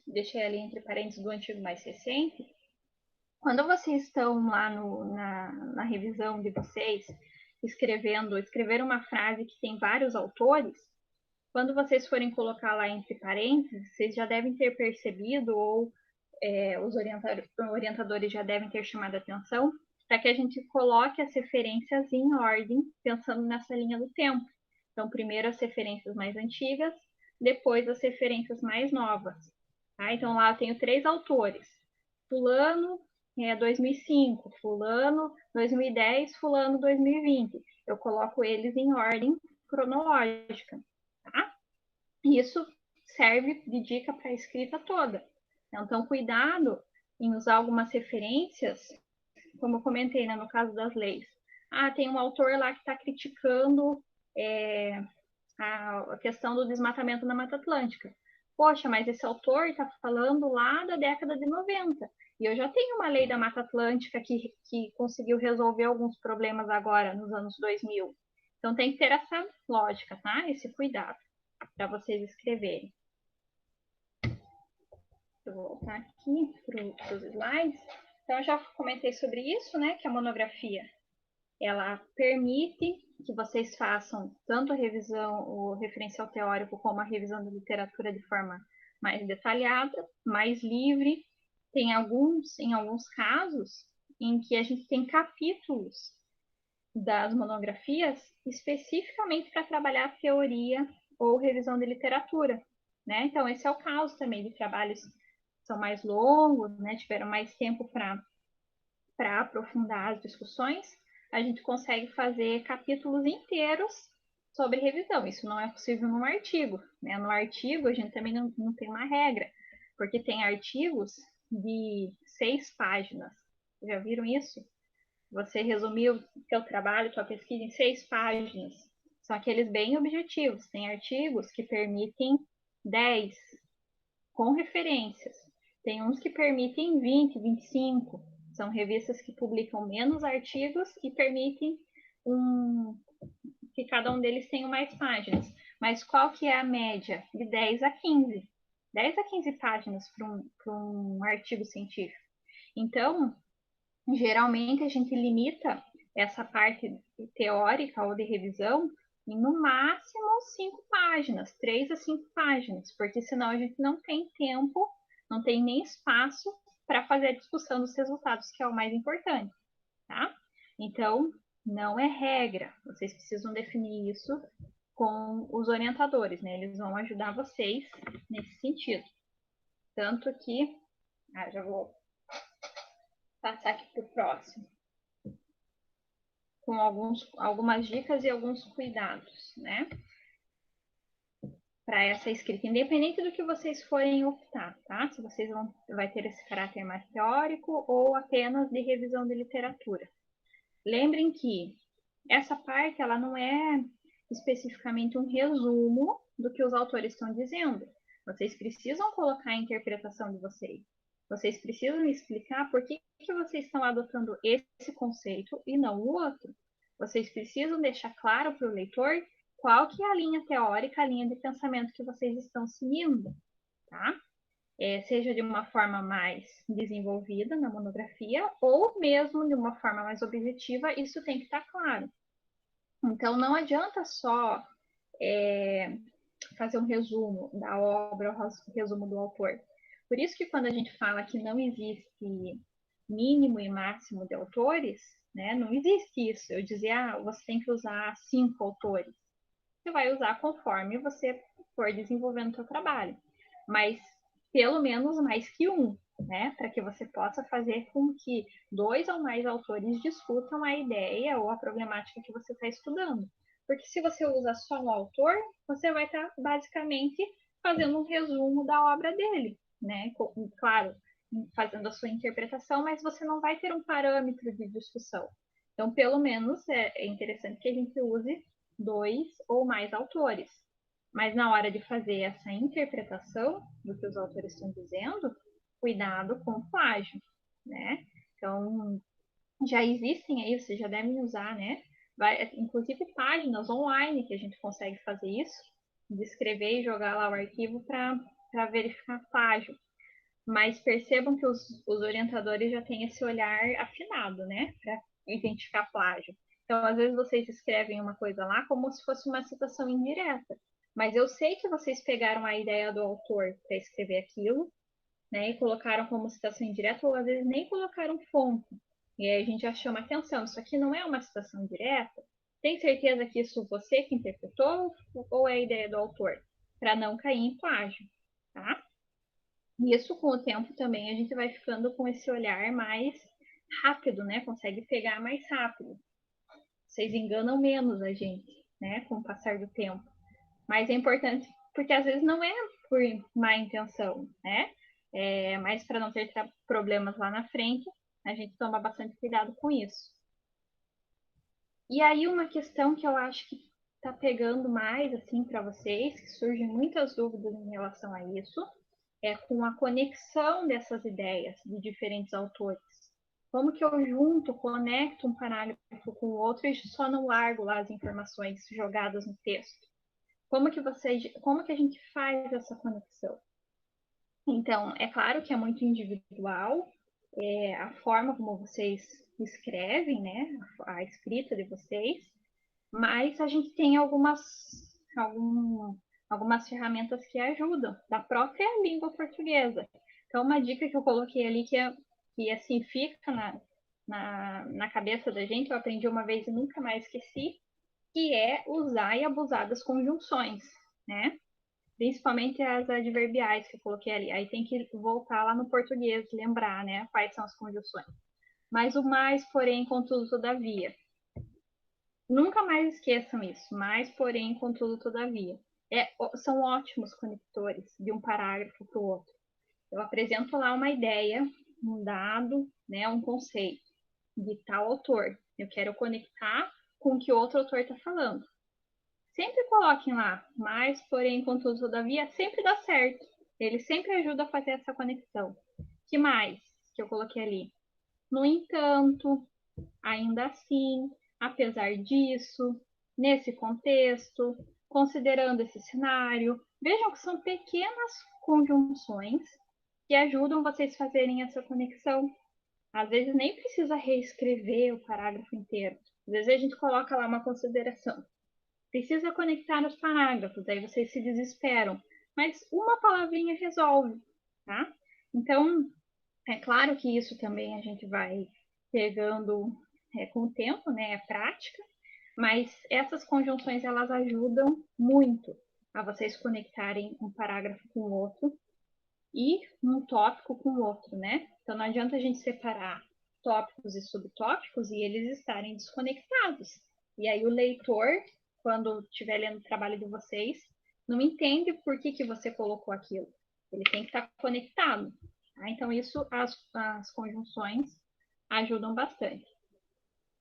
deixei ali entre parênteses do antigo mais recente. Quando vocês estão lá na revisão de vocês, escrever uma frase que tem vários autores, quando vocês forem colocar lá entre parênteses, vocês já devem ter percebido, ou os orientadores já devem ter chamado a atenção, para que a gente coloque as referências em ordem, pensando nessa linha do tempo. Então, primeiro as referências mais antigas, depois as referências mais novas. Tá? Então, lá eu tenho 3 autores. Fulano 2005, fulano 2010, fulano 2020. Eu coloco eles em ordem cronológica. Tá? Isso serve de dica para a escrita toda. Então, cuidado em usar algumas referências, como eu comentei, né, no caso das leis. Tem um autor lá que está criticando a questão do desmatamento na Mata Atlântica. Poxa, mas esse autor está falando lá da década de 90. E eu já tenho uma lei da Mata Atlântica que conseguiu resolver alguns problemas agora, nos anos 2000. Então tem que ter essa lógica, tá? Esse cuidado para vocês escreverem. Eu vou voltar aqui para os slides. Então, eu já comentei sobre isso, né? Que a monografia, ela permite que vocês façam tanto a revisão, o referencial teórico, como a revisão da literatura de forma mais detalhada, mais livre. Tem em alguns casos, em que a gente tem capítulos das monografias especificamente para trabalhar teoria ou revisão de literatura, né? Então, esse é o caso também de trabalhos que são mais longos, né? Tiveram mais tempo para aprofundar as discussões, a gente consegue fazer capítulos inteiros sobre revisão. Isso não é possível num artigo, né? No artigo, a gente também não tem uma regra, porque tem artigos de 6 páginas. Já viram isso? Você resumiu seu trabalho, sua pesquisa em 6 páginas. São aqueles bem objetivos. Tem artigos que permitem 10, com referências. Tem uns que permitem 20, 25. São revistas que publicam menos artigos e permitem que cada um deles tenha mais páginas. Mas qual que é a média? De 10 a 15. 10 a 15 páginas para um artigo científico. Então, geralmente a gente limita essa parte teórica ou de revisão em no máximo 5 páginas, 3 a 5 páginas, porque senão a gente não tem tempo, não tem nem espaço para fazer a discussão dos resultados, que é o mais importante, tá? Então, não é regra, vocês precisam definir isso com os orientadores, né? Eles vão ajudar vocês nesse sentido. Tanto que, já vou passar aqui para o próximo, com algumas dicas e alguns cuidados, né? Para essa escrita, independente do que vocês forem optar, tá? Se vocês vai ter esse caráter mais teórico ou apenas de revisão de literatura. Lembrem que essa parte, ela não é especificamente um resumo do que os autores estão dizendo. Vocês precisam colocar a interpretação de vocês. Vocês precisam explicar por que vocês estão adotando esse conceito e não o outro. Vocês precisam deixar claro para o leitor qual que é a linha teórica, a linha de pensamento que vocês estão seguindo, tá? Seja de uma forma mais desenvolvida na monografia ou mesmo de uma forma mais objetiva, isso tem que estar claro. Então, não adianta só fazer um resumo da obra, um resumo do autor. Por isso que quando a gente fala que não existe mínimo e máximo de autores, né? Não existe isso. Eu dizer, você tem que usar 5 autores. Você vai usar conforme você for desenvolvendo o seu trabalho. Mas pelo menos mais que um, né? Para que você possa fazer com que 2 ou mais autores discutam a ideia ou a problemática que você está estudando. Porque se você usa só um autor, você vai estar basicamente fazendo um resumo da obra dele, né? Claro, fazendo a sua interpretação, mas você não vai ter um parâmetro de discussão. Então, pelo menos é interessante que a gente use 2 ou mais autores. Mas na hora de fazer essa interpretação do que os autores estão dizendo, cuidado com o plágio, né? Então, já existem aí, vocês já devem usar, né? Inclusive páginas online que a gente consegue fazer isso, de escrever e jogar lá o arquivo para verificar plágio. Mas percebam que os orientadores já têm esse olhar afinado, né? Para identificar plágio. Então, às vezes vocês escrevem uma coisa lá como se fosse uma citação indireta. Mas eu sei que vocês pegaram a ideia do autor para escrever aquilo, né? E colocaram como citação indireta, ou às vezes nem colocaram fonte. E aí a gente já chama atenção. Isso aqui não é uma citação direta. Tem certeza que isso você que interpretou ou é a ideia do autor? Para não cair em plágio, tá? E isso, com o tempo, também a gente vai ficando com esse olhar mais rápido, né? Consegue pegar mais rápido. Vocês enganam menos a gente, né? Com o passar do tempo. Mas é importante, porque às vezes não é por má intenção, né? Mas para não ter problemas lá na frente, a gente toma bastante cuidado com isso. E aí uma questão que eu acho que está pegando mais assim para vocês, que surgem muitas dúvidas em relação a isso, é com a conexão dessas ideias de diferentes autores. Como que eu junto, conecto um parágrafo com o outro e só não largo lá as informações jogadas no texto? Como que a gente faz essa conexão? Então, é claro que é muito individual, a forma como vocês escrevem, né, a escrita de vocês, mas a gente tem algumas ferramentas que ajudam, da própria língua portuguesa. Então, uma dica que eu coloquei ali que assim fica na cabeça da gente, eu aprendi uma vez e nunca mais esqueci, que é usar e abusar das conjunções, né? Principalmente as adverbiais que eu coloquei ali. Aí tem que voltar lá no português, lembrar, né, quais são as conjunções. Mas o mais, porém, contudo, todavia. Nunca mais esqueçam isso. Mais, porém, contudo, todavia. São ótimos conectores de um parágrafo para o outro. Eu apresento lá uma ideia, um dado, né, um conceito de tal autor. Eu quero conectar com o que outro autor está falando. Sempre coloquem lá, mas, porém, contudo, todavia, sempre dá certo. Ele sempre ajuda a fazer essa conexão. Que mais que eu coloquei ali? No entanto, ainda assim, apesar disso, nesse contexto, considerando esse cenário, vejam que são pequenas conjunções que ajudam vocês a fazerem essa conexão. Às vezes nem precisa reescrever o parágrafo inteiro. Às vezes a gente coloca lá uma consideração. Precisa conectar os parágrafos, aí vocês se desesperam. Mas uma palavrinha resolve, tá? Então, é claro que isso também a gente vai pegando com o tempo, né? É prática, mas essas conjunções elas ajudam muito a vocês conectarem um parágrafo com o outro e um tópico com o outro, né? Então não adianta a gente separar tópicos e subtópicos e eles estarem desconectados. E aí o leitor, quando estiver lendo o trabalho de vocês, não entende por que você colocou aquilo. Ele tem que estar conectado. Tá? Então isso, as conjunções ajudam bastante.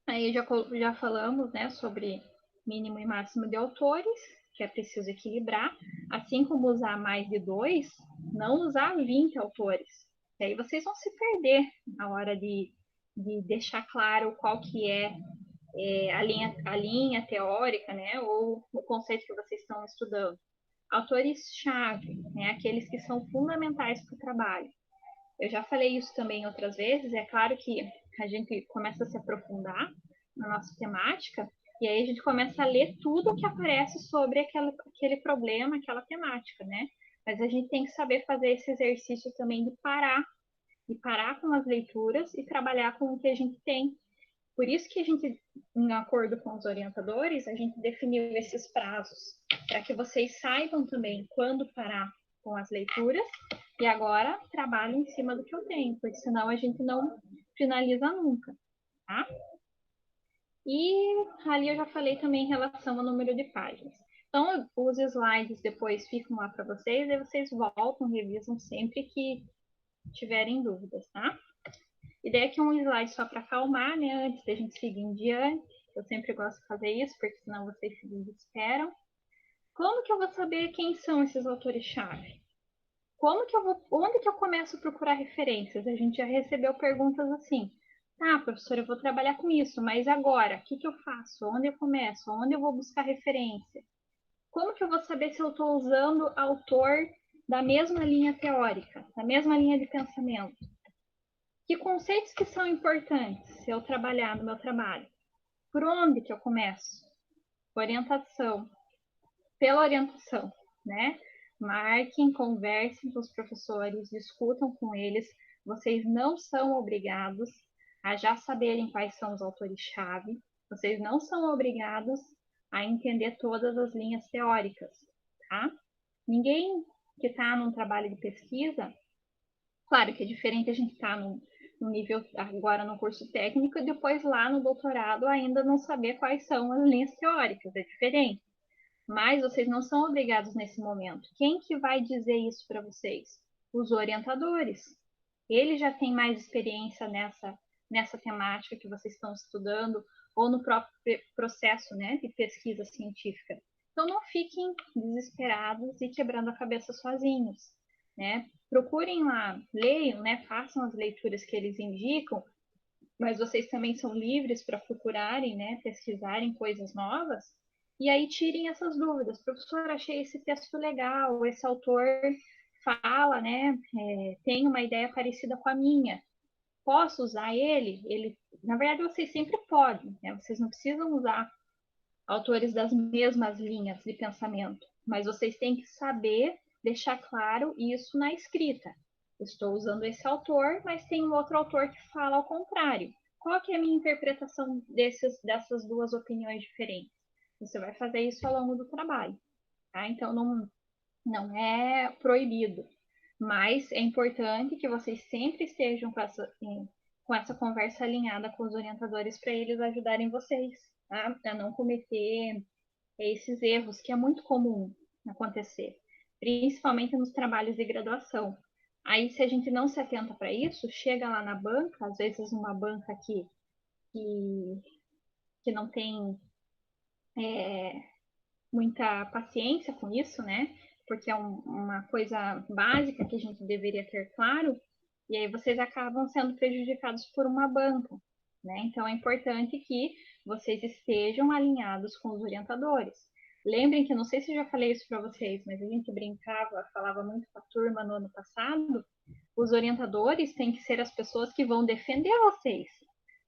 Aí já falamos, né, sobre mínimo e máximo de autores, que é preciso equilibrar, assim como usar mais de 2, não usar 20 autores. E aí vocês vão se perder na hora de deixar claro qual que é a linha teórica, né, ou o conceito que vocês estão estudando. Autores-chave, né, aqueles que são fundamentais para o trabalho. Eu já falei isso também outras vezes, é claro que a gente começa a se aprofundar na nossa temática, e aí a gente começa a ler tudo o que aparece sobre aquele problema, aquela temática, né? Mas a gente tem que saber fazer esse exercício também de parar com as leituras e trabalhar com o que a gente tem. Por isso que a gente, em acordo com os orientadores, a gente definiu esses prazos, para que vocês saibam também quando parar com as leituras e agora trabalho em cima do que eu tenho, porque senão a gente não finaliza nunca, tá? E ali eu já falei também em relação ao número de páginas. Então, os slides depois ficam lá para vocês, e vocês voltam, revisam sempre que tiverem dúvidas, tá? E daí aqui um slide só para acalmar, né, antes da gente seguir em diante. Eu sempre gosto de fazer isso, porque senão vocês se desesperam. Como que eu vou saber quem são esses autores-chave? Como que eu vou, onde que eu começo a procurar referências? A gente já recebeu perguntas assim: "Tá, professora, eu vou trabalhar com isso, mas agora, o que que eu faço? Onde eu começo? Onde eu vou buscar referência? Como que eu vou saber se eu estou usando autor da mesma linha teórica, da mesma linha de pensamento? Que conceitos que são importantes se eu trabalhar no meu trabalho? Por onde que eu começo? Orientação. Pela orientação, né? Marquem, conversem com os professores, discutam com eles. Vocês não são obrigados a já saberem quais são os autores-chave. Vocês não são obrigados a entender todas as linhas teóricas, tá? Ninguém que está num trabalho de pesquisa, claro que é diferente a gente estar no nível agora no curso técnico e depois lá no doutorado ainda não saber quais são as linhas teóricas, é diferente. Mas vocês não são obrigados nesse momento. Quem que vai dizer isso para vocês? Os orientadores. Ele já tem mais experiência nessa temática que vocês estão estudando ou no próprio processo, né, de pesquisa científica. Então não fiquem desesperados e quebrando a cabeça sozinhos, né? Procurem lá, leiam, né, façam as leituras que eles indicam, mas vocês também são livres para procurarem, né, pesquisarem coisas novas, e aí tirem essas dúvidas. Professor, achei esse texto legal, esse autor fala, né, tem uma ideia parecida com a minha. Posso usar ele? Ele, na verdade, vocês sempre podem, né? Vocês não precisam usar autores das mesmas linhas de pensamento, mas vocês têm que saber deixar claro isso na escrita. Estou usando esse autor, mas tem um outro autor que fala ao contrário. Qual que é a minha interpretação dessas duas opiniões diferentes? Você vai fazer isso ao longo do trabalho, tá? Então não é proibido, mas é importante que vocês sempre estejam com essa conversa alinhada com os orientadores para eles ajudarem vocês, tá? A não cometer esses erros que é muito comum acontecer, principalmente nos trabalhos de graduação. Aí, se a gente não se atenta para isso, chega lá na banca, às vezes uma banca que, que não tem muita paciência com isso, né? Porque é uma coisa básica que a gente deveria ter claro, e aí vocês acabam sendo prejudicados por uma banca, né? Então é importante que vocês estejam alinhados com os orientadores. Lembrem que, não sei se eu já falei isso para vocês, mas a gente brincava, falava muito com a turma no ano passado, os orientadores têm que ser as pessoas que vão defender vocês,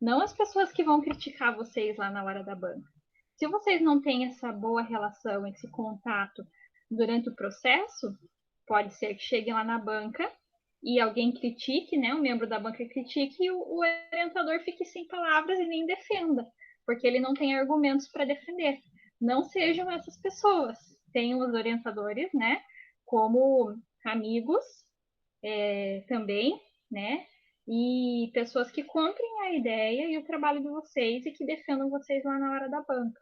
não as pessoas que vão criticar vocês lá na hora da banca. Se vocês não têm essa boa relação, esse contato durante o processo, pode ser que cheguem lá na banca e alguém critique, né, um membro da banca critique e o orientador fique sem palavras e nem defenda, porque ele não tem argumentos para defender. Não sejam essas pessoas. Tenham os orientadores, né, como amigos também, né, e pessoas que comprem a ideia e o trabalho de vocês e que defendam vocês lá na hora da banca.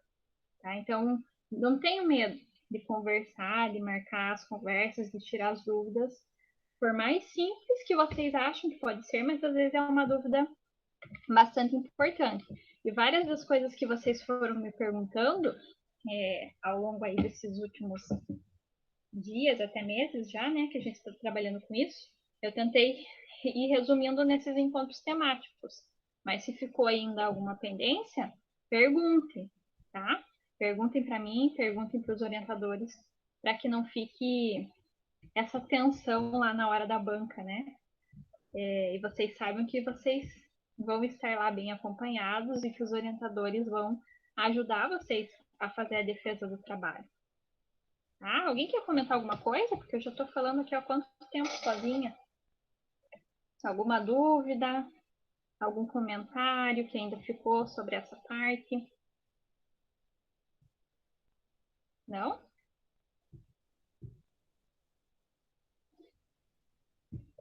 Tá? Então, não tenho medo de conversar, de marcar as conversas, de tirar as dúvidas, por mais simples que vocês acham que pode ser, mas às vezes é uma dúvida bastante importante. E várias das coisas que vocês foram me perguntando ao longo aí desses últimos dias, até meses já, né, que a gente está trabalhando com isso, eu tentei ir resumindo nesses encontros temáticos. Mas se ficou ainda alguma pendência, perguntem, tá? Perguntem para mim, perguntem para os orientadores, para que não fique essa tensão lá na hora da banca, né? E vocês saibam que vocês vão estar lá bem acompanhados e que os orientadores vão ajudar vocês a fazer a defesa do trabalho. Tá? Alguém quer comentar alguma coisa? Porque eu já estou falando aqui há quanto tempo sozinha. Alguma dúvida? Algum comentário que ainda ficou sobre essa parte? Não?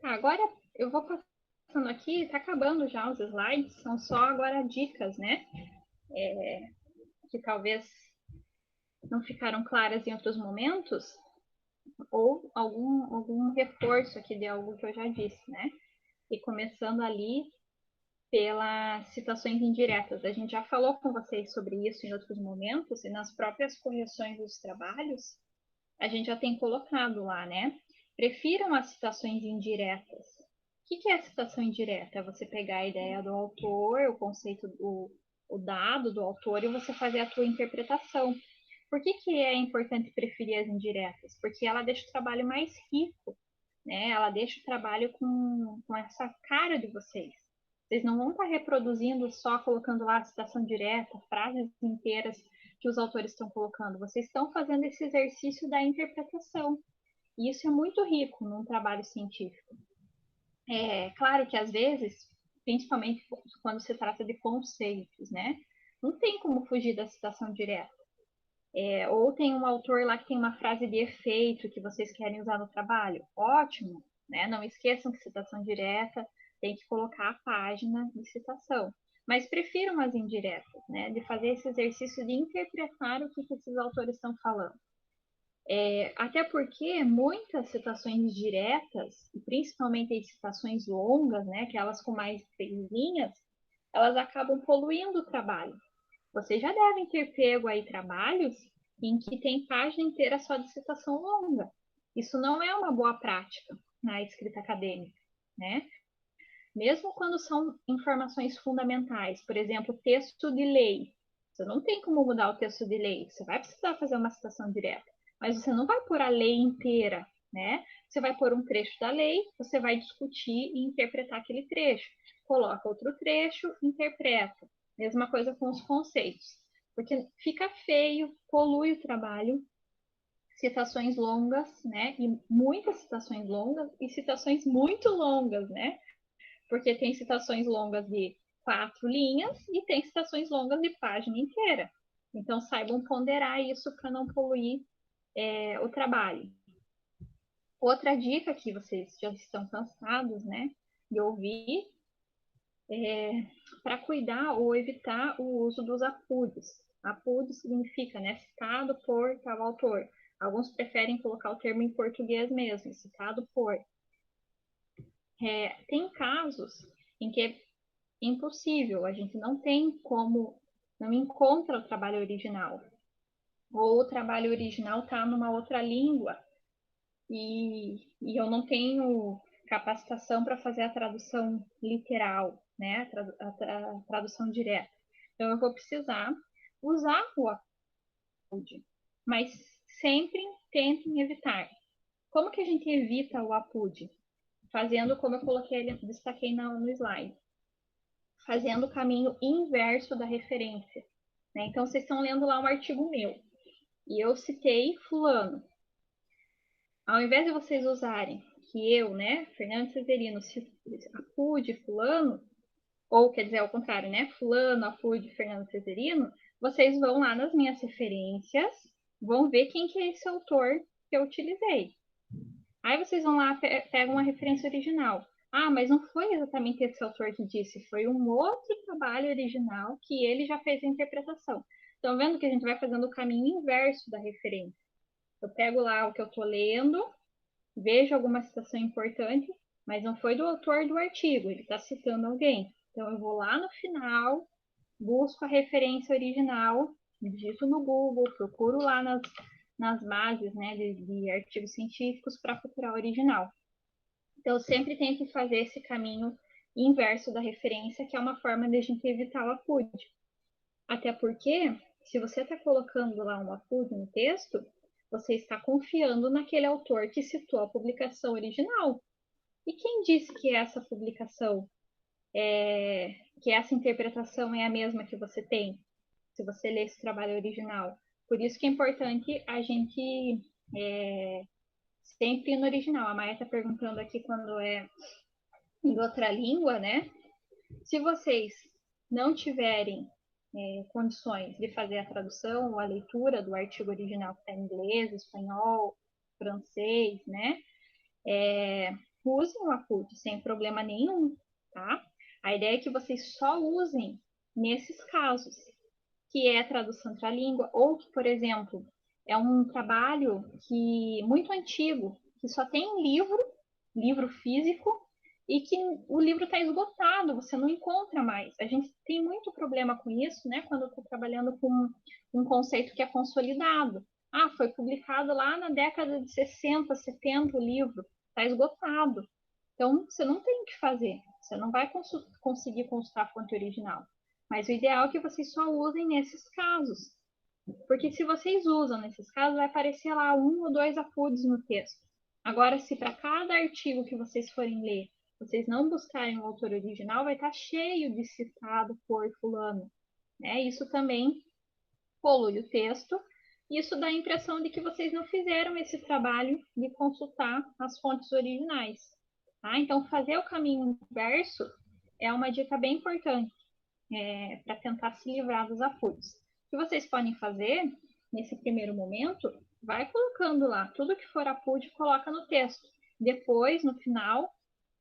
Tá, agora eu vou passando aqui, tá acabando já os slides, são só agora dicas, né? Que talvez não ficaram claras em outros momentos, ou algum reforço aqui de algo que eu já disse, né? E começando ali pelas citações indiretas. A gente já falou com vocês sobre isso em outros momentos, e nas próprias correções dos trabalhos, a gente já tem colocado lá, né? Prefiram as citações indiretas. O que é a citação indireta? É você pegar a ideia do autor, o conceito, o dado do autor, e você fazer a tua interpretação. Por que é importante preferir as indiretas? Porque ela deixa o trabalho mais rico, né? Ela deixa o trabalho com essa cara de vocês. Vocês não vão estar reproduzindo só colocando lá a citação direta, frases inteiras que os autores estão colocando. Vocês estão fazendo esse exercício da interpretação. E isso é muito rico num trabalho científico. É claro que às vezes, principalmente quando se trata de conceitos, né? Não tem como fugir da citação direta. Ou tem um autor lá que tem uma frase de efeito que vocês querem usar no trabalho. Ótimo, né? Não esqueçam que citação direta tem que colocar a página de citação. Mas prefiram as indiretas, né? De fazer esse exercício de interpretar o que esses autores estão falando. Até porque muitas citações diretas, principalmente as citações longas, né? Aquelas com mais de 3 linhas, elas acabam poluindo o trabalho. Vocês já devem ter pego aí trabalhos em que tem página inteira só de citação longa. Isso não é uma boa prática na escrita acadêmica, né? Mesmo quando são informações fundamentais, por exemplo, texto de lei. Você não tem como mudar o texto de lei. Você vai precisar fazer uma citação direta, mas você não vai pôr a lei inteira, né? Você vai pôr um trecho da lei, você vai discutir e interpretar aquele trecho. Coloca outro trecho, interpreta. Mesma coisa com os conceitos. Porque fica feio, polui o trabalho, citações longas, né? E muitas citações longas e citações muito longas, né? Porque tem citações longas de 4 linhas e tem citações longas de página inteira. Então, saibam ponderar isso para não poluir o trabalho. Outra dica que vocês já estão cansados, né, de ouvir, para cuidar ou evitar o uso dos apudos. Apudo significa, né, citado por tal autor. Alguns preferem colocar o termo em português mesmo, citado por. Tem casos em que é impossível, a gente não tem como, não encontra o trabalho original. Ou o trabalho original está numa outra língua e eu não tenho capacitação para fazer a tradução literal, né? A tradução direta. Então eu vou precisar usar o APUD, mas sempre tentem evitar. Como que a gente evita o APUD? Fazendo como eu coloquei, destaquei no slide. Fazendo o caminho inverso da referência. Né? Então, vocês estão lendo lá um artigo meu. E eu citei fulano. Ao invés de vocês usarem que eu, né, Fernando Cesarino, acude fulano, ou quer dizer, ao contrário, né, fulano, acude Fernando Cesarino, vocês vão lá nas minhas referências, vão ver quem que é esse autor que eu utilizei. Aí vocês vão lá, pegam uma referência original. Ah, mas não foi exatamente esse autor que disse, foi um outro trabalho original que ele já fez a interpretação. Estão vendo que a gente vai fazendo o caminho inverso da referência. Eu pego lá o que eu estou lendo, vejo alguma citação importante, mas não foi do autor do artigo, ele está citando alguém. Então eu vou lá no final, busco a referência original, digito no Google, procuro lá nas bases, né, de artigos científicos para procurar o original. Então, eu sempre tento fazer esse caminho inverso da referência, que é uma forma de a gente evitar o APUD. Até porque, se você está colocando lá um APUD no texto, você está confiando naquele autor que citou a publicação original. E quem disse que essa publicação, que essa interpretação é a mesma que você tem, se você lê esse trabalho original? Por isso que é importante a gente sempre no original. A Maia está perguntando aqui quando é em outra língua, né? Se vocês não tiverem condições de fazer a tradução ou a leitura do artigo original que está em inglês, espanhol, francês, né? Usem o APUT sem problema nenhum, tá? A ideia é que vocês só usem nesses casos, que é a tradução para a língua, ou que, por exemplo, é um trabalho muito antigo, que só tem um livro físico, e que o livro está esgotado, você não encontra mais. A gente tem muito problema com isso, né? Quando eu estou trabalhando com um conceito que é consolidado. Ah, foi publicado lá na década de 60, 70 o livro, está esgotado. Então, você não tem o que fazer. Você não vai conseguir consultar a fonte original. Mas o ideal é que vocês só usem nesses casos. Porque se vocês usam nesses casos, vai aparecer lá 1 ou 2 APUDs no texto. Agora, se para cada artigo que vocês forem ler, vocês não buscarem o autor original, vai estar cheio de citado por fulano. Né? Isso também polui o texto. Isso dá a impressão de que vocês não fizeram esse trabalho de consultar as fontes originais. Tá? Então, fazer o caminho inverso é uma dica bem importante para tentar se livrar dos APUDs. O que vocês podem fazer nesse primeiro momento, vai colocando lá tudo que for APUD, coloca no texto. Depois, no final,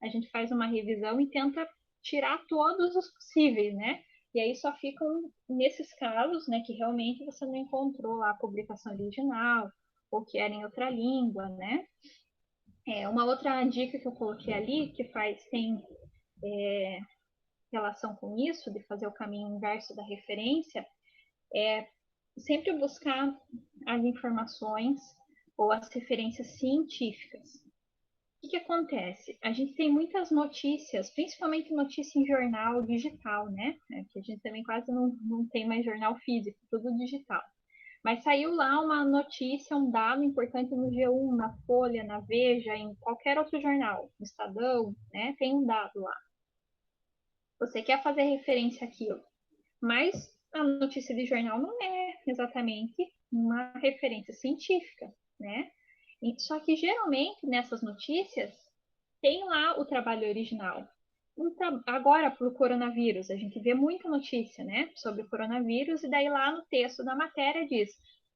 a gente faz uma revisão e tenta tirar todos os possíveis, né? E aí só ficam nesses casos, né, que realmente você não encontrou lá a publicação original ou que era em outra língua, né? Uma outra dica que eu coloquei ali, que tem relação com isso, de fazer o caminho inverso da referência, é sempre buscar as informações ou as referências científicas. O que acontece? A gente tem muitas notícias, principalmente notícia em jornal digital, né? Que a gente também quase não tem mais jornal físico, tudo digital. Mas saiu lá uma notícia, um dado importante no G1, na Folha, na Veja, em qualquer outro jornal, no Estadão, né? Tem um dado lá. Você quer fazer referência àquilo, mas a notícia de jornal não é exatamente uma referência científica, né? Só que geralmente nessas notícias tem lá o trabalho original. Agora, para o coronavírus, a gente vê muita notícia, né, sobre o coronavírus, e daí lá no texto da matéria diz: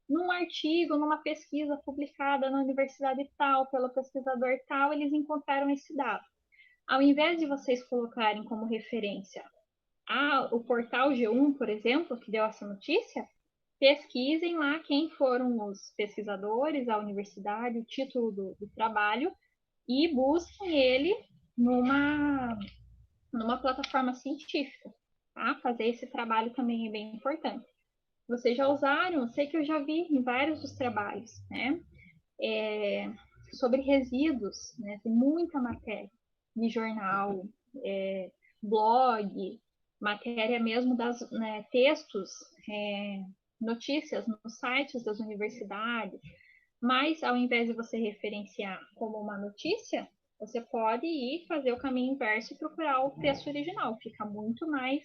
num artigo, numa pesquisa publicada na universidade tal, pelo pesquisador tal, eles encontraram esse dado. Ao invés de vocês colocarem como referência o portal G1, por exemplo, que deu essa notícia, pesquisem lá quem foram os pesquisadores, a universidade, o título do trabalho, e busquem ele numa plataforma científica. Tá? Fazer esse trabalho também é bem importante. Vocês já usaram, eu sei que eu já vi em vários dos trabalhos, né? Sobre resíduos, né? Tem muita matéria de jornal, blog, matéria mesmo textos, notícias nos sites das universidades, mas ao invés de você referenciar como uma notícia, você pode ir fazer o caminho inverso e procurar o texto original. Fica muito mais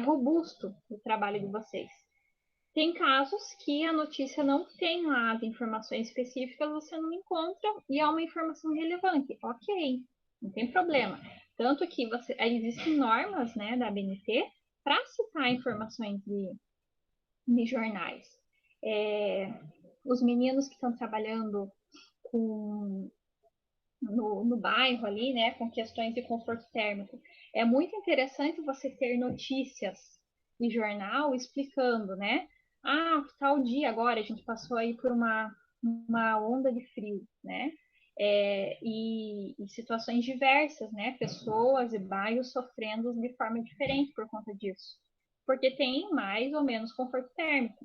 robusto o trabalho de vocês. Tem casos que a notícia não tem lá as informações específicas, você não encontra e é uma informação relevante. Ok, não tem problema. Tanto que existem normas, né, da ABNT para citar informações de jornais. Os meninos que estão trabalhando no bairro ali, né, com questões de conforto térmico, é muito interessante você ter notícias de jornal explicando, né? Tal dia agora a gente passou aí por uma onda de frio, né? E situações diversas, né? Pessoas e bairros sofrendo de forma diferente por conta disso, porque tem mais ou menos conforto térmico.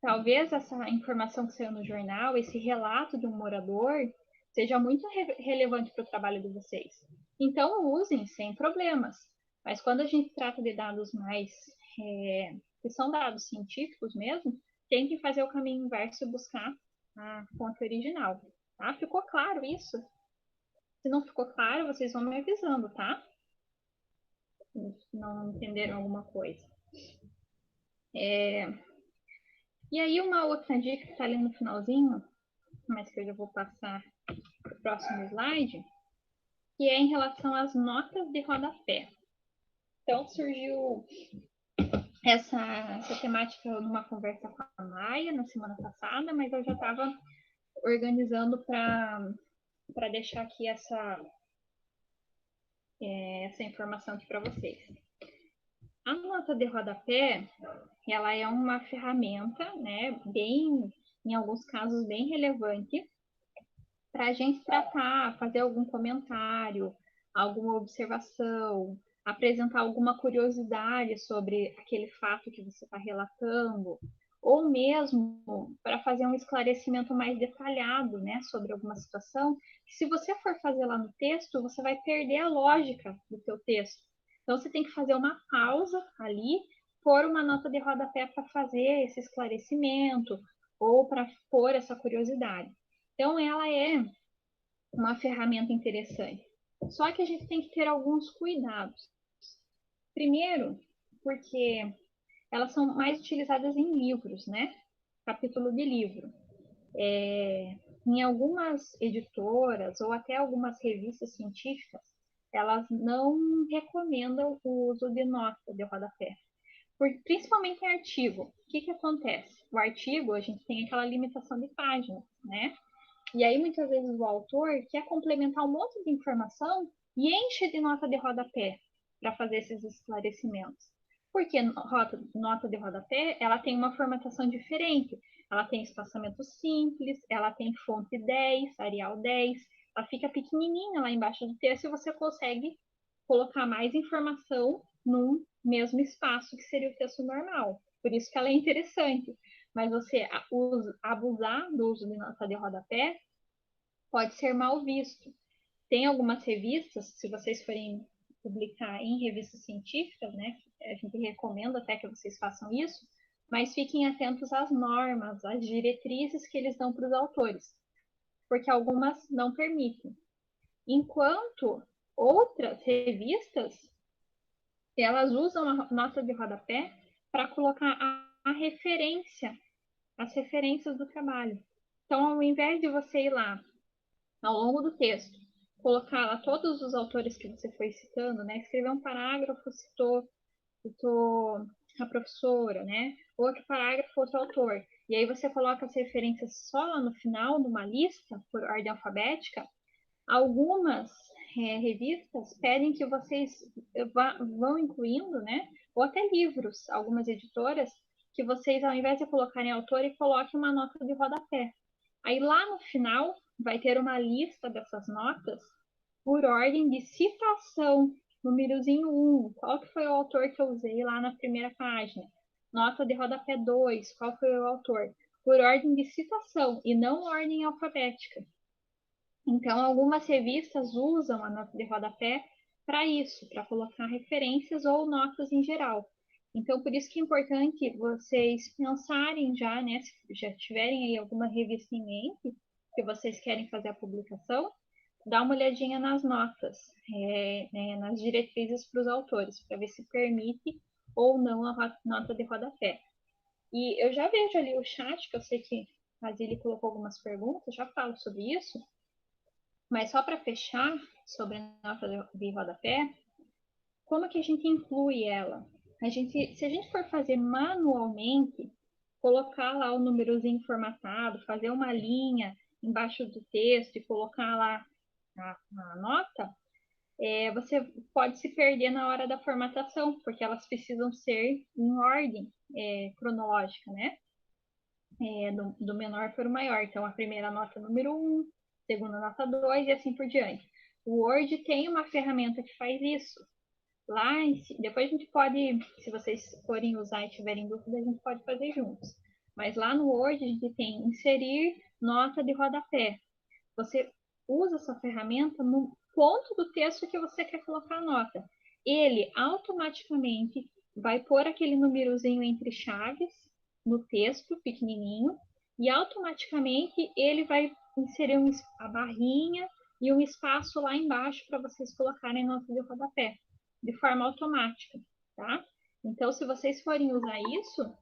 Talvez essa informação que saiu no jornal, esse relato de um morador, seja muito relevante para o trabalho de vocês. Então, usem sem problemas. Mas quando a gente trata de dados mais, que são dados científicos mesmo, tem que fazer o caminho inverso e buscar a fonte original. Tá? Ficou claro isso? Se não ficou claro, vocês vão me avisando, tá? Se não entenderam alguma coisa. E aí, uma outra dica que está ali no finalzinho, mas que eu já vou passar para o próximo slide, que é em relação às notas de rodapé. Então, surgiu essa temática numa conversa com a Maia na semana passada, mas eu já estava organizando para deixar aqui essa informação aqui para vocês. A nota de rodapé, ela é uma ferramenta, né, em alguns casos, bem relevante para a gente tratar, fazer algum comentário, alguma observação, apresentar alguma curiosidade sobre aquele fato que você está relatando, ou mesmo para fazer um esclarecimento mais detalhado, né, sobre alguma situação, que se você for fazer lá no texto, você vai perder a lógica do seu texto. Então, você tem que fazer uma pausa ali, pôr uma nota de rodapé para fazer esse esclarecimento, ou para pôr essa curiosidade. Então, ela é uma ferramenta interessante. Só que a gente tem que ter alguns cuidados. Primeiro, porque elas são mais utilizadas em livros, né? Capítulo de livro. Em algumas editoras ou até algumas revistas científicas, elas não recomendam o uso de nota de rodapé. Principalmente em artigo. O que acontece? O artigo, a gente tem aquela limitação de páginas, né? E aí, muitas vezes, o autor quer complementar um monte de informação e enche de nota de rodapé para fazer esses esclarecimentos. Porque nota de rodapé, ela tem uma formatação diferente. Ela tem espaçamento simples, ela tem fonte 10, Arial 10, ela fica pequenininha lá embaixo do texto e você consegue colocar mais informação num mesmo espaço que seria o texto normal. Por isso que ela é interessante. Mas você abusar do uso de nota de rodapé pode ser mal visto. Tem algumas revistas, se vocês forem publicar em revistas científicas, né, a gente recomenda até que vocês façam isso, mas fiquem atentos às normas, às diretrizes que eles dão para os autores, porque algumas não permitem. Enquanto outras revistas, elas usam a nota de rodapé para colocar a referência, as referências do trabalho. Então, ao invés de você ir lá ao longo do texto, colocar lá todos os autores que você foi citando, né? Escrever um parágrafo, citou a professora, né? Outro parágrafo, outro autor. E aí você coloca as referências só lá no final, numa lista, por ordem alfabética. Algumas revistas pedem que vocês vão incluindo, né? Ou até livros, algumas editoras, que vocês, ao invés de colocarem autor, coloquem uma nota de rodapé. Aí lá no final vai ter uma lista dessas notas por ordem de citação, númerozinho 1, qual que foi o autor que eu usei lá na primeira página. Nota de rodapé 2, qual foi o autor? Por ordem de citação e não ordem alfabética. Então, algumas revistas usam a nota de rodapé para isso, para colocar referências ou notas em geral. Então, por isso que é importante vocês pensarem já, né, se já tiverem aí alguma revista em mente, que vocês querem fazer a publicação, dá uma olhadinha nas notas, nas diretrizes para os autores, para ver se permite ou não a nota de rodapé. E eu já vejo ali o chat, que eu sei que a Zili colocou algumas perguntas, já falo sobre isso, mas só para fechar sobre a nota de rodapé, como que a gente inclui ela? Se a gente for fazer manualmente, colocar lá o númerozinho formatado, fazer uma linha embaixo do texto e colocar lá a nota, você pode se perder na hora da formatação, porque elas precisam ser em ordem cronológica, né? Do menor para o maior. Então, a primeira nota número 1, segunda nota 2 e assim por diante. O Word tem uma ferramenta que faz isso. Lá, depois a gente pode, se vocês forem usar e tiverem dúvida, a gente pode fazer juntos. Mas lá no Word a gente tem inserir nota de rodapé. Você usa essa ferramenta no ponto do texto que você quer colocar a nota. Ele automaticamente vai pôr aquele númerozinho entre chaves no texto, pequenininho, e automaticamente ele vai inserir a barrinha e um espaço lá embaixo para vocês colocarem nota de rodapé, de forma automática, tá? Então, se vocês forem usar isso,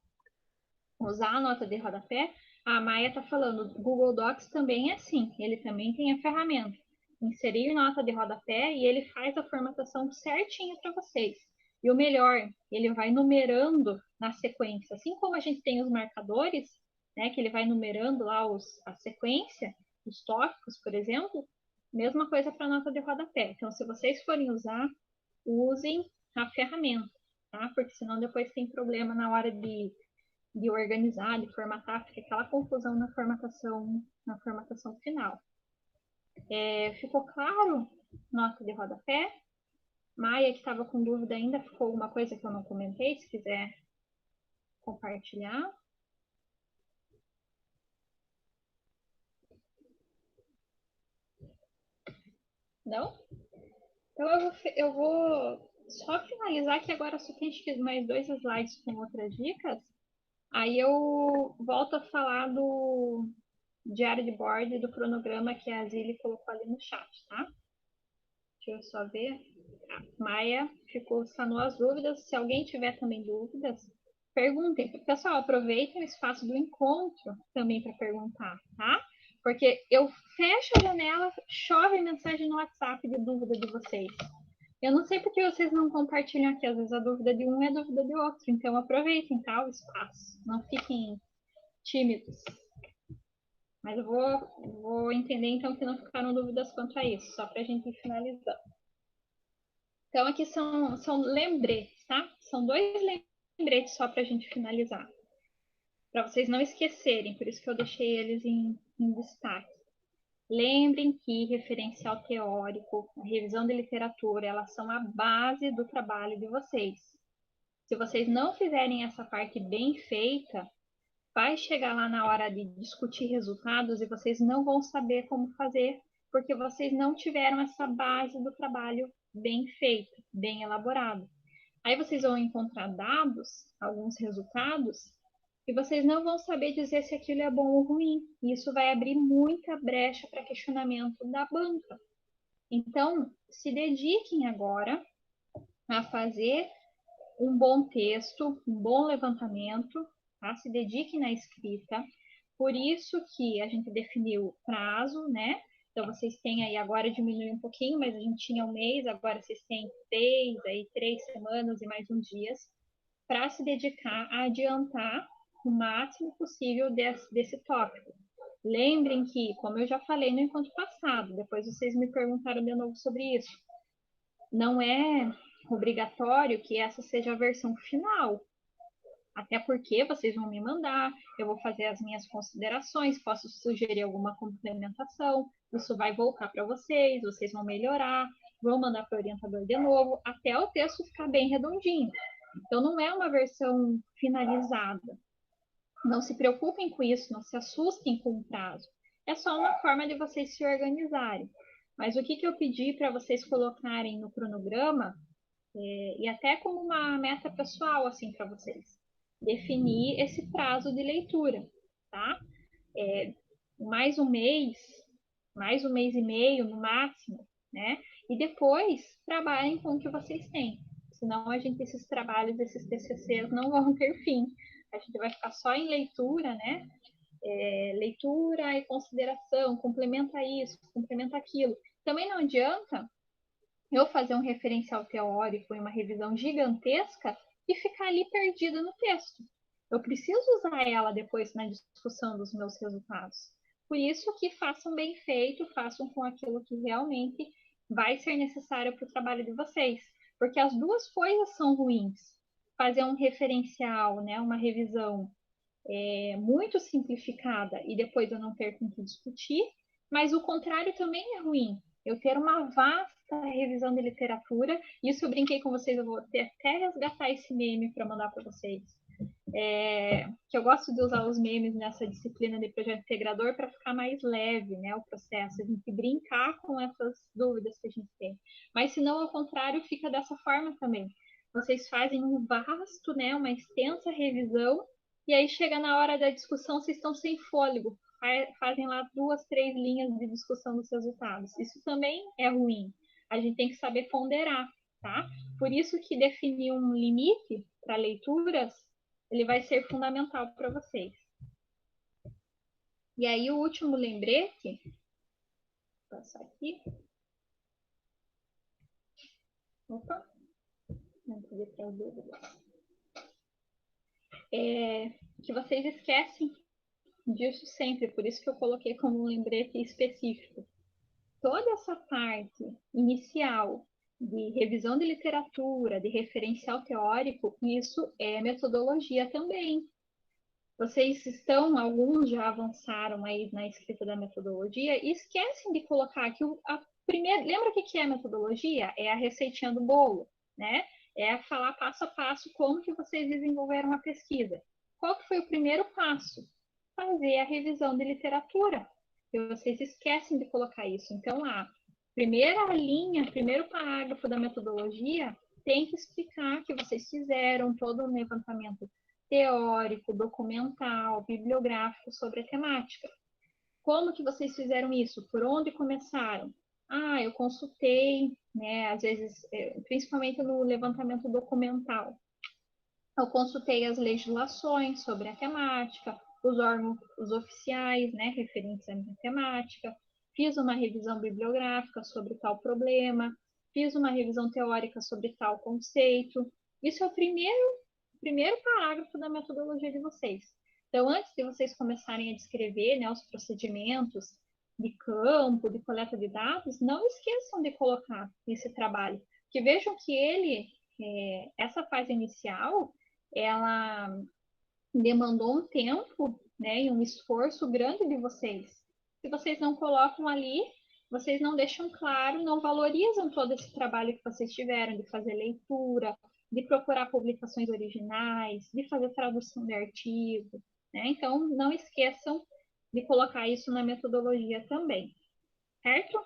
usar a nota de rodapé, a Maia está falando, Google Docs também é assim, ele também tem a ferramenta. inserir nota de rodapé e ele faz a formatação certinha para vocês. E o melhor, ele vai numerando na sequência. Assim como a gente tem os marcadores, né, que ele vai numerando lá a sequência, os tópicos, por exemplo, mesma coisa para a nota de rodapé. Então, se vocês forem usar, usem a ferramenta, tá? Porque senão depois tem problema na hora de organizar, de formatar, fica aquela confusão na formatação final. Ficou claro? Nota de rodapé. Maia, que estava com dúvida ainda, ficou alguma coisa que eu não comentei, se quiser compartilhar. Não? Então eu vou só finalizar que agora só tem mais 2 slides com outras dicas. Aí eu volto a falar do diário de bordo e do cronograma que a Zili colocou ali no chat, tá? Deixa eu só ver. Maia sanou as dúvidas. Se alguém tiver também dúvidas, perguntem. Pessoal, aproveitem o espaço do encontro também para perguntar, tá? Porque eu fecho a janela, chove mensagem no WhatsApp de dúvida de vocês. Eu não sei porque vocês não compartilham aqui. Às vezes a dúvida de um é a dúvida de outro. Então aproveitem, tá? O espaço. Não fiquem tímidos. Mas eu vou entender então que não ficaram dúvidas quanto a isso, só para a gente ir finalizando. Então, aqui são lembretes, tá? São 2 lembretes só para a gente finalizar. Para vocês não esquecerem, por isso que eu deixei eles em destaque. Lembrem que referencial teórico, a revisão de literatura, elas são a base do trabalho de vocês. Se vocês não fizerem essa parte bem feita, vai chegar lá na hora de discutir resultados e vocês não vão saber como fazer, porque vocês não tiveram essa base do trabalho bem feita, bem elaborado. Aí vocês vão encontrar dados, alguns resultados, e vocês não vão saber dizer se aquilo é bom ou ruim. E isso vai abrir muita brecha para questionamento da banca. Então, se dediquem agora a fazer um bom texto, um bom levantamento, tá? Se dediquem na escrita. Por isso que a gente definiu prazo, né? Então, vocês têm aí, agora diminuiu um pouquinho, mas a gente tinha um mês, agora vocês têm 3 semanas e mais uns dias para se dedicar a adiantar o máximo possível desse tópico. Lembrem que, como eu já falei no encontro passado, depois vocês me perguntaram de novo sobre isso, não é obrigatório que essa seja a versão final. Até porque vocês vão me mandar, eu vou fazer as minhas considerações, posso sugerir alguma complementação, isso vai voltar para vocês, vocês vão melhorar, vão mandar para o orientador de novo, até o texto ficar bem redondinho. Então, não é uma versão finalizada. Não se preocupem com isso, não se assustem com o prazo. É só uma forma de vocês se organizarem. Mas o que eu pedi para vocês colocarem no cronograma, e até como uma meta pessoal, assim, para vocês, definir esse prazo de leitura, tá? Mais um mês e meio no máximo, né? E depois trabalhem com o que vocês têm. Senão esses trabalhos, esses TCCs não vão ter fim. A gente vai ficar só em leitura, né? Leitura e consideração, complementa isso, complementa aquilo. Também não adianta eu fazer um referencial teórico e uma revisão gigantesca e ficar ali perdida no texto. Eu preciso usar ela depois na discussão dos meus resultados. Por isso que façam bem feito, façam com aquilo que realmente vai ser necessário para o trabalho de vocês. Porque as duas coisas são ruins. Fazer um referencial, né, uma revisão muito simplificada e depois eu não ter com que discutir, mas o contrário também é ruim. Eu ter uma vasta revisão de literatura, isso eu brinquei com vocês, eu vou até resgatar esse meme para mandar para vocês. Que eu gosto de usar os memes nessa disciplina de projeto integrador para ficar mais leve, né, o processo, a gente brincar com essas dúvidas que a gente tem. Mas se não, ao contrário, fica dessa forma também. Vocês fazem um vasto, né, uma extensa revisão e aí chega na hora da discussão, vocês estão sem fôlego, fazem lá 2, 3 linhas de discussão dos resultados. Isso também é ruim. A gente tem que saber ponderar, tá? Por isso que definir um limite para leituras, ele vai ser fundamental para vocês. E aí o último lembrete, vou passar aqui. Opa, não podia ter as dúvidas. Que vocês esquecem disso sempre, por isso que eu coloquei como um lembrete específico. Toda essa parte inicial de revisão de literatura, de referencial teórico, isso é metodologia também. Vocês alguns já avançaram aí na escrita da metodologia e esquecem de colocar que a primeira. Lembra o que é metodologia? É a receitinha do bolo, né? É falar passo a passo como que vocês desenvolveram a pesquisa. Qual que foi o primeiro passo? Fazer a revisão de literatura. E vocês esquecem de colocar isso. Então, a primeira linha, primeiro parágrafo da metodologia tem que explicar que vocês fizeram todo um levantamento teórico, documental, bibliográfico sobre a temática. Como que vocês fizeram isso? Por onde começaram? Eu consultei, né, às vezes, principalmente no levantamento documental, eu consultei as legislações sobre a temática, os órgãos oficiais, né, referentes à temática, fiz uma revisão bibliográfica sobre tal problema, fiz uma revisão teórica sobre tal conceito. Isso é o primeiro parágrafo da metodologia de vocês. Então, antes de vocês começarem a descrever, né, os procedimentos de campo, de coleta de dados, não esqueçam de colocar esse trabalho. Que vejam que essa fase inicial, ela demandou um tempo, né, e um esforço grande de vocês. Se vocês não colocam ali, vocês não deixam claro, não valorizam todo esse trabalho que vocês tiveram de fazer leitura, de procurar publicações originais, de fazer tradução de artigo, né? Então, não esqueçam de colocar isso na metodologia também, certo?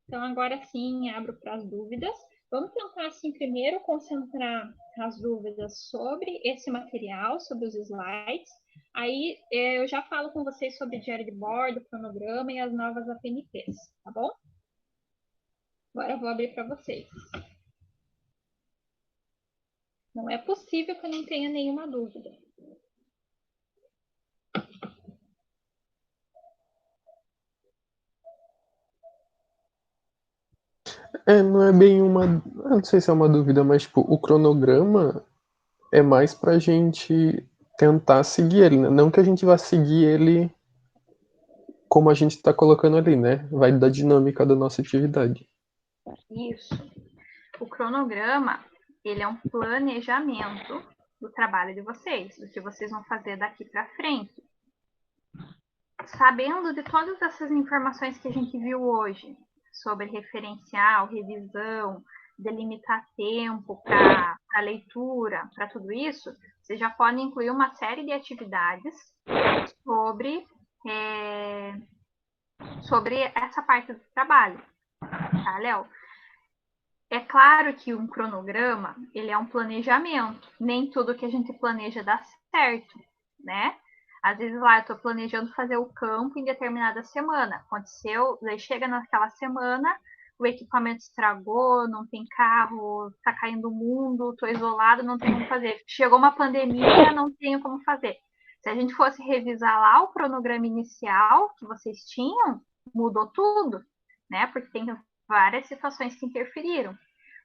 Então, agora sim, abro para as dúvidas. Vamos tentar, assim, primeiro concentrar as dúvidas sobre esse material, sobre os slides. Aí, eu já falo com vocês sobre diário de bordo, cronograma e as novas APNTs, tá bom? Agora eu vou abrir para vocês. Não é possível que eu não tenha nenhuma dúvida. Não é bem uma. Eu não sei se é uma dúvida, mas tipo, o cronograma é mais pra gente tentar seguir ele, né? Não que a gente vá seguir ele como a gente está colocando ali, né? Vai da dinâmica da nossa atividade. Isso. O cronograma, ele é um planejamento do trabalho de vocês, do que vocês vão fazer daqui para frente. Sabendo de todas essas informações que a gente viu hoje, sobre referencial, revisão, delimitar tempo para a leitura, para tudo isso, vocês já podem incluir uma série de atividades sobre essa parte do trabalho, tá, Léo? É claro que um cronograma, ele é um planejamento. Nem tudo que a gente planeja dá certo, né? Às vezes lá eu estou planejando fazer o campo em determinada semana. Aconteceu, daí chega naquela semana, o equipamento estragou, não tem carro, está caindo o mundo, estou isolado, não tenho como fazer. Chegou uma pandemia, não tenho como fazer. Se a gente fosse revisar lá o cronograma inicial que vocês tinham, mudou tudo, né? Porque tem várias situações que interferiram.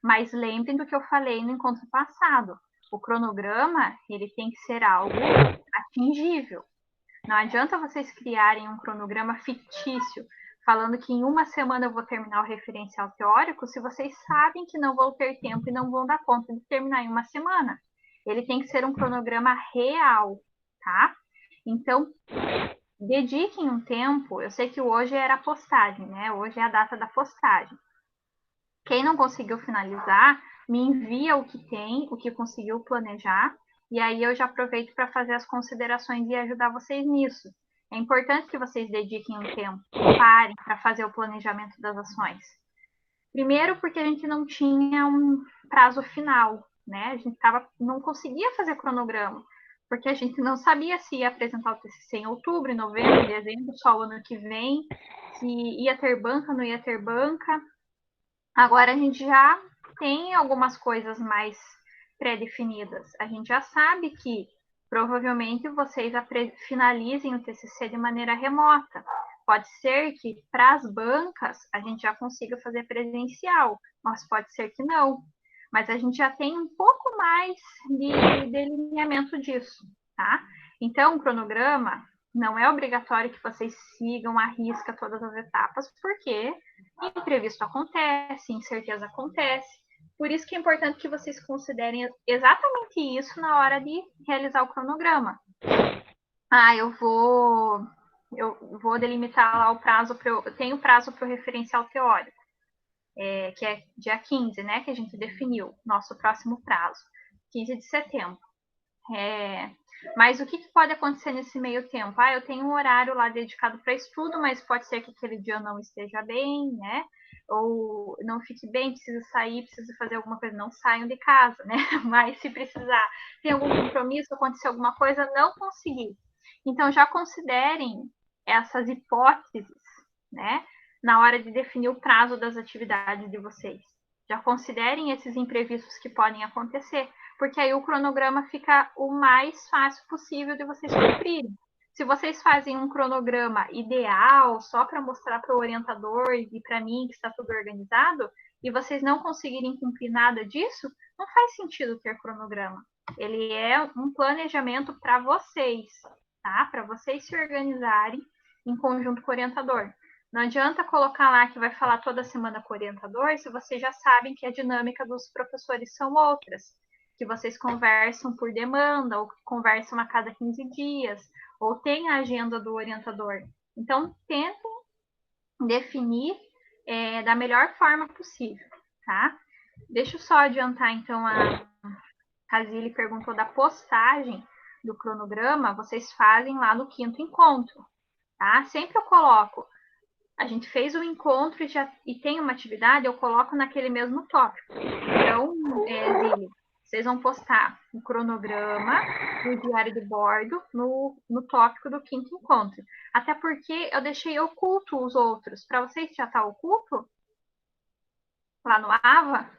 Mas lembrem do que eu falei no encontro passado. O cronograma, ele tem que ser algo atingível. Não adianta vocês criarem um cronograma fictício, falando que em uma semana eu vou terminar o referencial teórico, se vocês sabem que não vão ter tempo e não vão dar conta de terminar em uma semana. Ele tem que ser um cronograma real, tá? Então, dediquem um tempo. Eu sei que hoje era a postagem, né? Hoje é a data da postagem. Quem não conseguiu finalizar, me envia o que tem, o que conseguiu planejar, e aí eu já aproveito para fazer as considerações e ajudar vocês nisso. É importante que vocês dediquem um tempo, parem para fazer o planejamento das ações. Primeiro, porque a gente não tinha um prazo final, né? A gente não conseguia fazer cronograma, porque a gente não sabia se ia apresentar o TCC em outubro, em novembro, em dezembro, só o ano que vem, se ia ter banca, não ia ter banca. Agora a gente já tem algumas coisas mais pré-definidas. A gente já sabe que provavelmente vocês finalizem o TCC de maneira remota. Pode ser que para as bancas a gente já consiga fazer presencial, mas pode ser que não. mas a gente já tem um pouco mais de delineamento disso, tá? Então, o cronograma não é obrigatório que vocês sigam à risca todas as etapas, porque imprevisto acontece, incerteza acontece. Por isso que é importante que vocês considerem exatamente isso na hora de realizar o cronograma. Eu vou delimitar lá o prazo, eu tenho prazo para o referencial teórico, que é dia 15, né, que a gente definiu, nosso próximo prazo, 15 de setembro. Mas o que pode acontecer nesse meio tempo? Eu tenho um horário lá dedicado para estudo, mas pode ser que aquele dia não esteja bem, né? Ou não fique bem, precisa sair, precisa fazer alguma coisa, não saiam de casa, né? Mas se precisar, tem algum compromisso, acontecer alguma coisa, não conseguir. Então já considerem essas hipóteses, né? Na hora de definir o prazo das atividades de vocês. Já considerem esses imprevistos que podem acontecer, porque aí o cronograma fica o mais fácil possível de vocês cumprirem. Se vocês fazem um cronograma ideal, só para mostrar para o orientador e para mim que está tudo organizado, e vocês não conseguirem cumprir nada disso, não faz sentido ter cronograma. Ele é um planejamento para vocês, tá? Para vocês se organizarem em conjunto com o orientador. Não adianta colocar lá que vai falar toda semana com o orientador, se vocês já sabem que a dinâmica dos professores são outras, que vocês conversam por demanda, ou conversam a cada 15 dias, ou tem a agenda do orientador. Então, tentem definir da melhor forma possível, tá? Deixa eu só adiantar, então, a Razile perguntou da postagem do cronograma, vocês fazem lá no 5º encontro, tá? Sempre eu coloco, a gente fez um encontro e tem uma atividade, eu coloco naquele mesmo tópico. Então, Zília, vocês vão postar o cronograma do diário de bordo no tópico do 5º encontro. Até porque eu deixei oculto os outros. Para vocês já está oculto? Lá no AVA?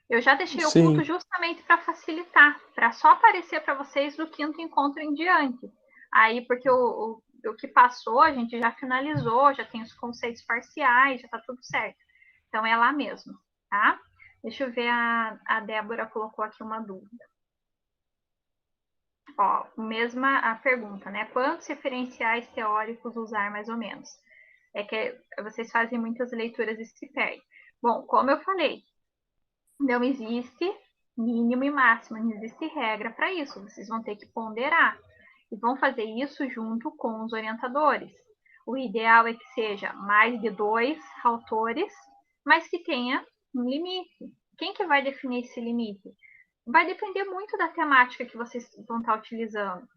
Eu já deixei oculto justamente para facilitar, para só aparecer para vocês do 5º encontro em diante. Aí, porque o que passou, a gente já finalizou, já tem os conceitos parciais, já está tudo certo. Então, é lá mesmo, tá? Deixa eu ver, a Débora colocou aqui uma dúvida. Mesma a pergunta, né? Quantos referenciais teóricos usar, mais ou menos? É que vocês fazem muitas leituras e se perdem. Bom, como eu falei, não existe mínimo e máximo, não existe regra para isso. Vocês vão ter que ponderar. E vão fazer isso junto com os orientadores. O ideal é que seja mais de 2 autores, mas que tenha um limite. Quem que vai definir esse limite? Vai depender muito da temática que vocês vão estar utilizando.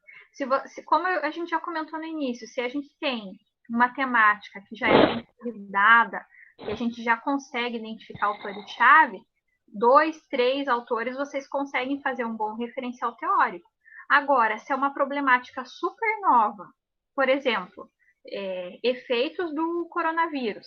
Como a gente já comentou no início, se a gente tem uma temática que já é consolidada, que a gente já consegue identificar autores-chave, 2, 3 autores vocês conseguem fazer um bom referencial teórico. Agora, se é uma problemática super nova, por exemplo, efeitos do coronavírus,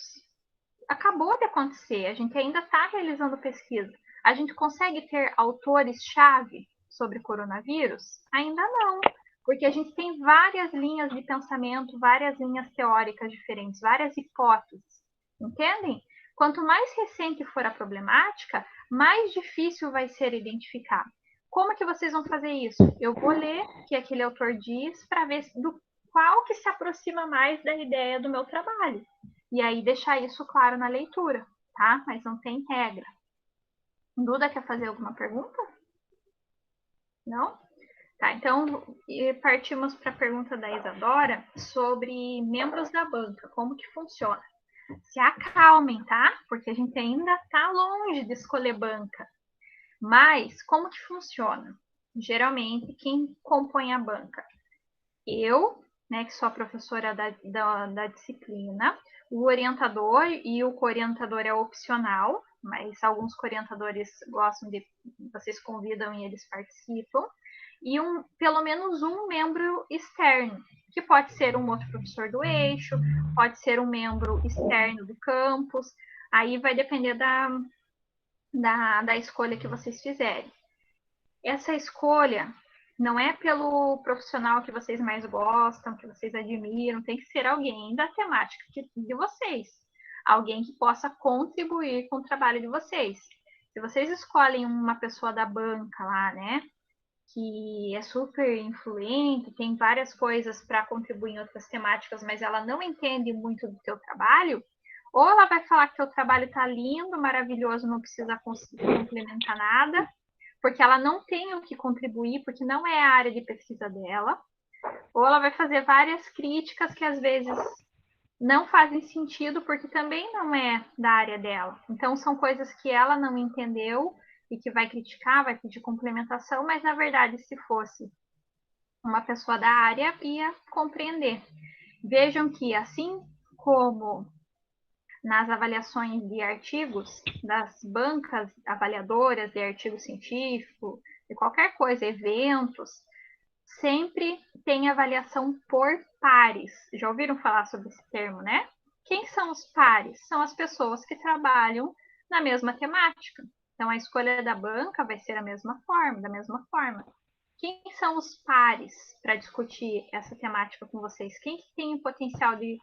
acabou de acontecer, a gente ainda está realizando pesquisa. A gente consegue ter autores-chave sobre coronavírus? Ainda não, porque a gente tem várias linhas de pensamento, várias linhas teóricas diferentes, várias hipóteses, entendem? Quanto mais recente for a problemática, mais difícil vai ser identificar. Como que vocês vão fazer isso? Eu vou ler o que aquele autor diz para ver do qual que se aproxima mais da ideia do meu trabalho. E aí deixar isso claro na leitura, tá? Mas não tem regra. Duda quer fazer alguma pergunta? Não? Tá, então partimos para a pergunta da Isadora sobre membros da banca, como que funciona. Se acalmem, tá? Porque a gente ainda está longe de escolher banca. Mas como que funciona? Geralmente, quem compõe a banca? Eu, né, que sou a professora da disciplina, o orientador e o co-orientador é opcional, mas alguns co-orientadores gostam de, vocês convidam e eles participam, e pelo menos um membro externo, que pode ser um outro professor do eixo, pode ser um membro externo do campus, aí vai depender da escolha que vocês fizerem. Essa escolha não é pelo profissional que vocês mais gostam, que vocês admiram, tem que ser alguém da temática de vocês, alguém que possa contribuir com o trabalho de vocês. Se vocês escolhem uma pessoa da banca lá, né, que é super influente, tem várias coisas para contribuir em outras temáticas, mas ela não entende muito do teu trabalho, ou ela vai falar que teu trabalho está lindo, maravilhoso, não precisa complementar nada, porque ela não tem o que contribuir, porque não é a área de pesquisa dela, ou ela vai fazer várias críticas que às vezes não fazem sentido, porque também não é da área dela. Então, são coisas que ela não entendeu e que vai criticar, vai pedir complementação, mas na verdade, se fosse uma pessoa da área, ia compreender. Vejam que, assim como nas avaliações de artigos das bancas avaliadoras de artigo científico, de qualquer coisa, eventos, sempre tem avaliação por pares. Já ouviram falar sobre esse termo, né? Quem são os pares? São as pessoas que trabalham na mesma temática. Então, a escolha da banca vai ser da mesma forma. Quem são os pares para discutir essa temática com vocês? Quem que tem o potencial de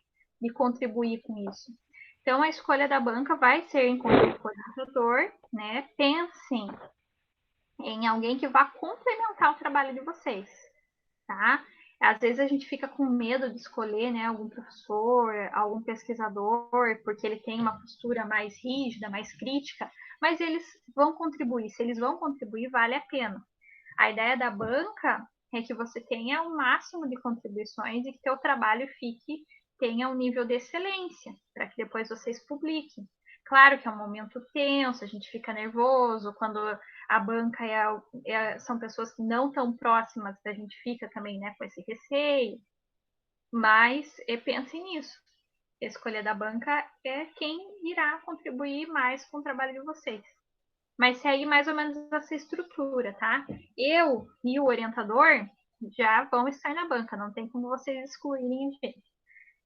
contribuir com isso? Então, a escolha da banca vai ser em conjunto com o orientador, né? Pensem em alguém que vá complementar o trabalho de vocês, tá? Às vezes a gente fica com medo de escolher, né, algum professor, algum pesquisador, porque ele tem uma postura mais rígida, mais crítica, mas eles vão contribuir. Se eles vão contribuir, vale a pena. A ideia da banca é que você tenha o máximo de contribuições e que teu trabalho tenha um nível de excelência, para que depois vocês publiquem. Claro que é um momento tenso, a gente fica nervoso, quando a banca são pessoas que não tão próximas, a gente fica também, né, com esse receio, mas pensem nisso. A escolha da banca é quem irá contribuir mais com o trabalho de vocês. Mas segue mais ou menos essa estrutura, tá? Eu e o orientador já vão estar na banca, não tem como vocês excluírem a gente.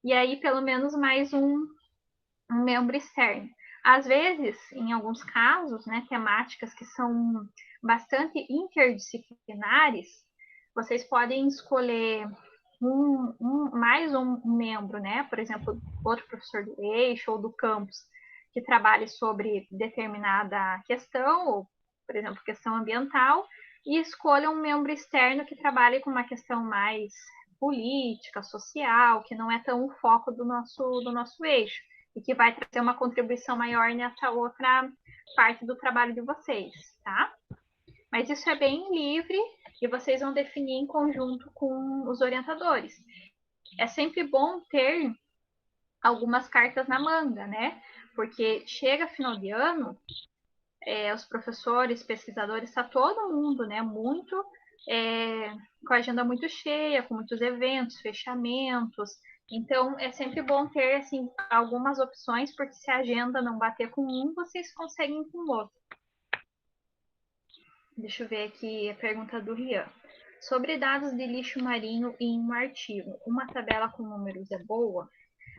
E aí, pelo menos, mais um membro externo. Às vezes, em alguns casos, né, temáticas que são bastante interdisciplinares, vocês podem escolher mais um membro, né? Por exemplo, outro professor do eixo ou do campus, que trabalhe sobre determinada questão, ou, por exemplo, questão ambiental, e escolha um membro externo que trabalhe com uma questão mais política, social, que não é tão o foco do nosso eixo, e que vai trazer uma contribuição maior nessa outra parte do trabalho de vocês, tá? Mas isso é bem livre e vocês vão definir em conjunto com os orientadores. É sempre bom ter algumas cartas na manga, né? Porque chega final de ano, os professores, pesquisadores, está todo mundo, né? Com a agenda muito cheia, com muitos eventos, fechamentos. Então, é sempre bom ter assim, algumas opções, porque se a agenda não bater com um, vocês conseguem com o outro. Deixa eu ver aqui a pergunta do Rian. Sobre dados de lixo marinho em um artigo, uma tabela com números é boa?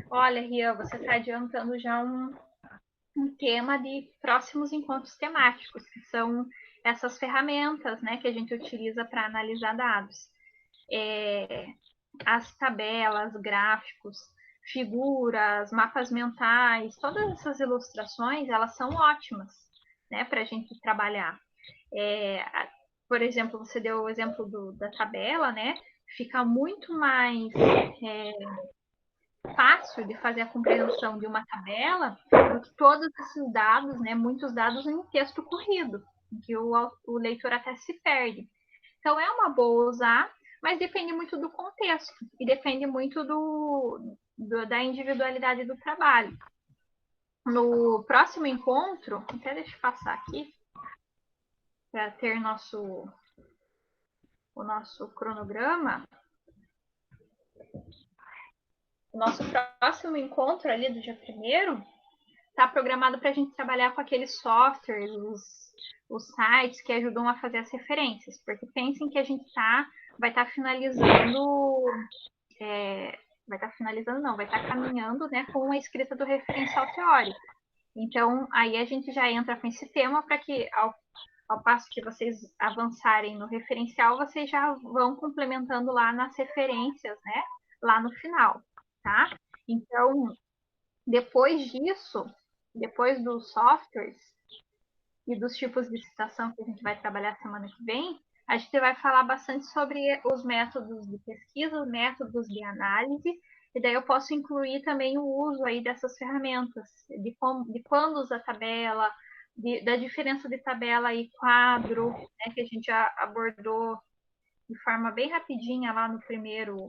Olha, Rian, você está adiantando já um tema de próximos encontros temáticos, que são essas ferramentas, né, que a gente utiliza para analisar dados. As tabelas, gráficos, figuras, mapas mentais, todas essas ilustrações, elas são ótimas, né, para a gente trabalhar. Por exemplo, você deu o exemplo da tabela, né? Fica muito mais fácil de fazer a compreensão de uma tabela do que todos esses dados, né? Muitos dados em texto corrido, em que o leitor até se perde. Então, é uma boa usar, mas depende muito do contexto e depende muito da individualidade do trabalho. No próximo encontro, até deixa eu passar aqui, para ter o nosso cronograma. O nosso próximo encontro ali do dia 1º está programado para a gente trabalhar com aqueles softwares, os sites que ajudam a fazer as referências, porque pensem que a gente vai estar finalizando, vai estar caminhando, né, com a escrita do referencial teórico. Então, aí a gente já entra com esse tema para que, ao passo que vocês avançarem no referencial, vocês já vão complementando lá nas referências, né, lá no final, tá? Então, depois disso, depois dos softwares, e dos tipos de citação que a gente vai trabalhar semana que vem, a gente vai falar bastante sobre os métodos de pesquisa, os métodos de análise, e daí eu posso incluir também o uso aí dessas ferramentas, de quando usa a tabela, da diferença de tabela e quadro, né, que a gente já abordou de forma bem rapidinha lá no primeiro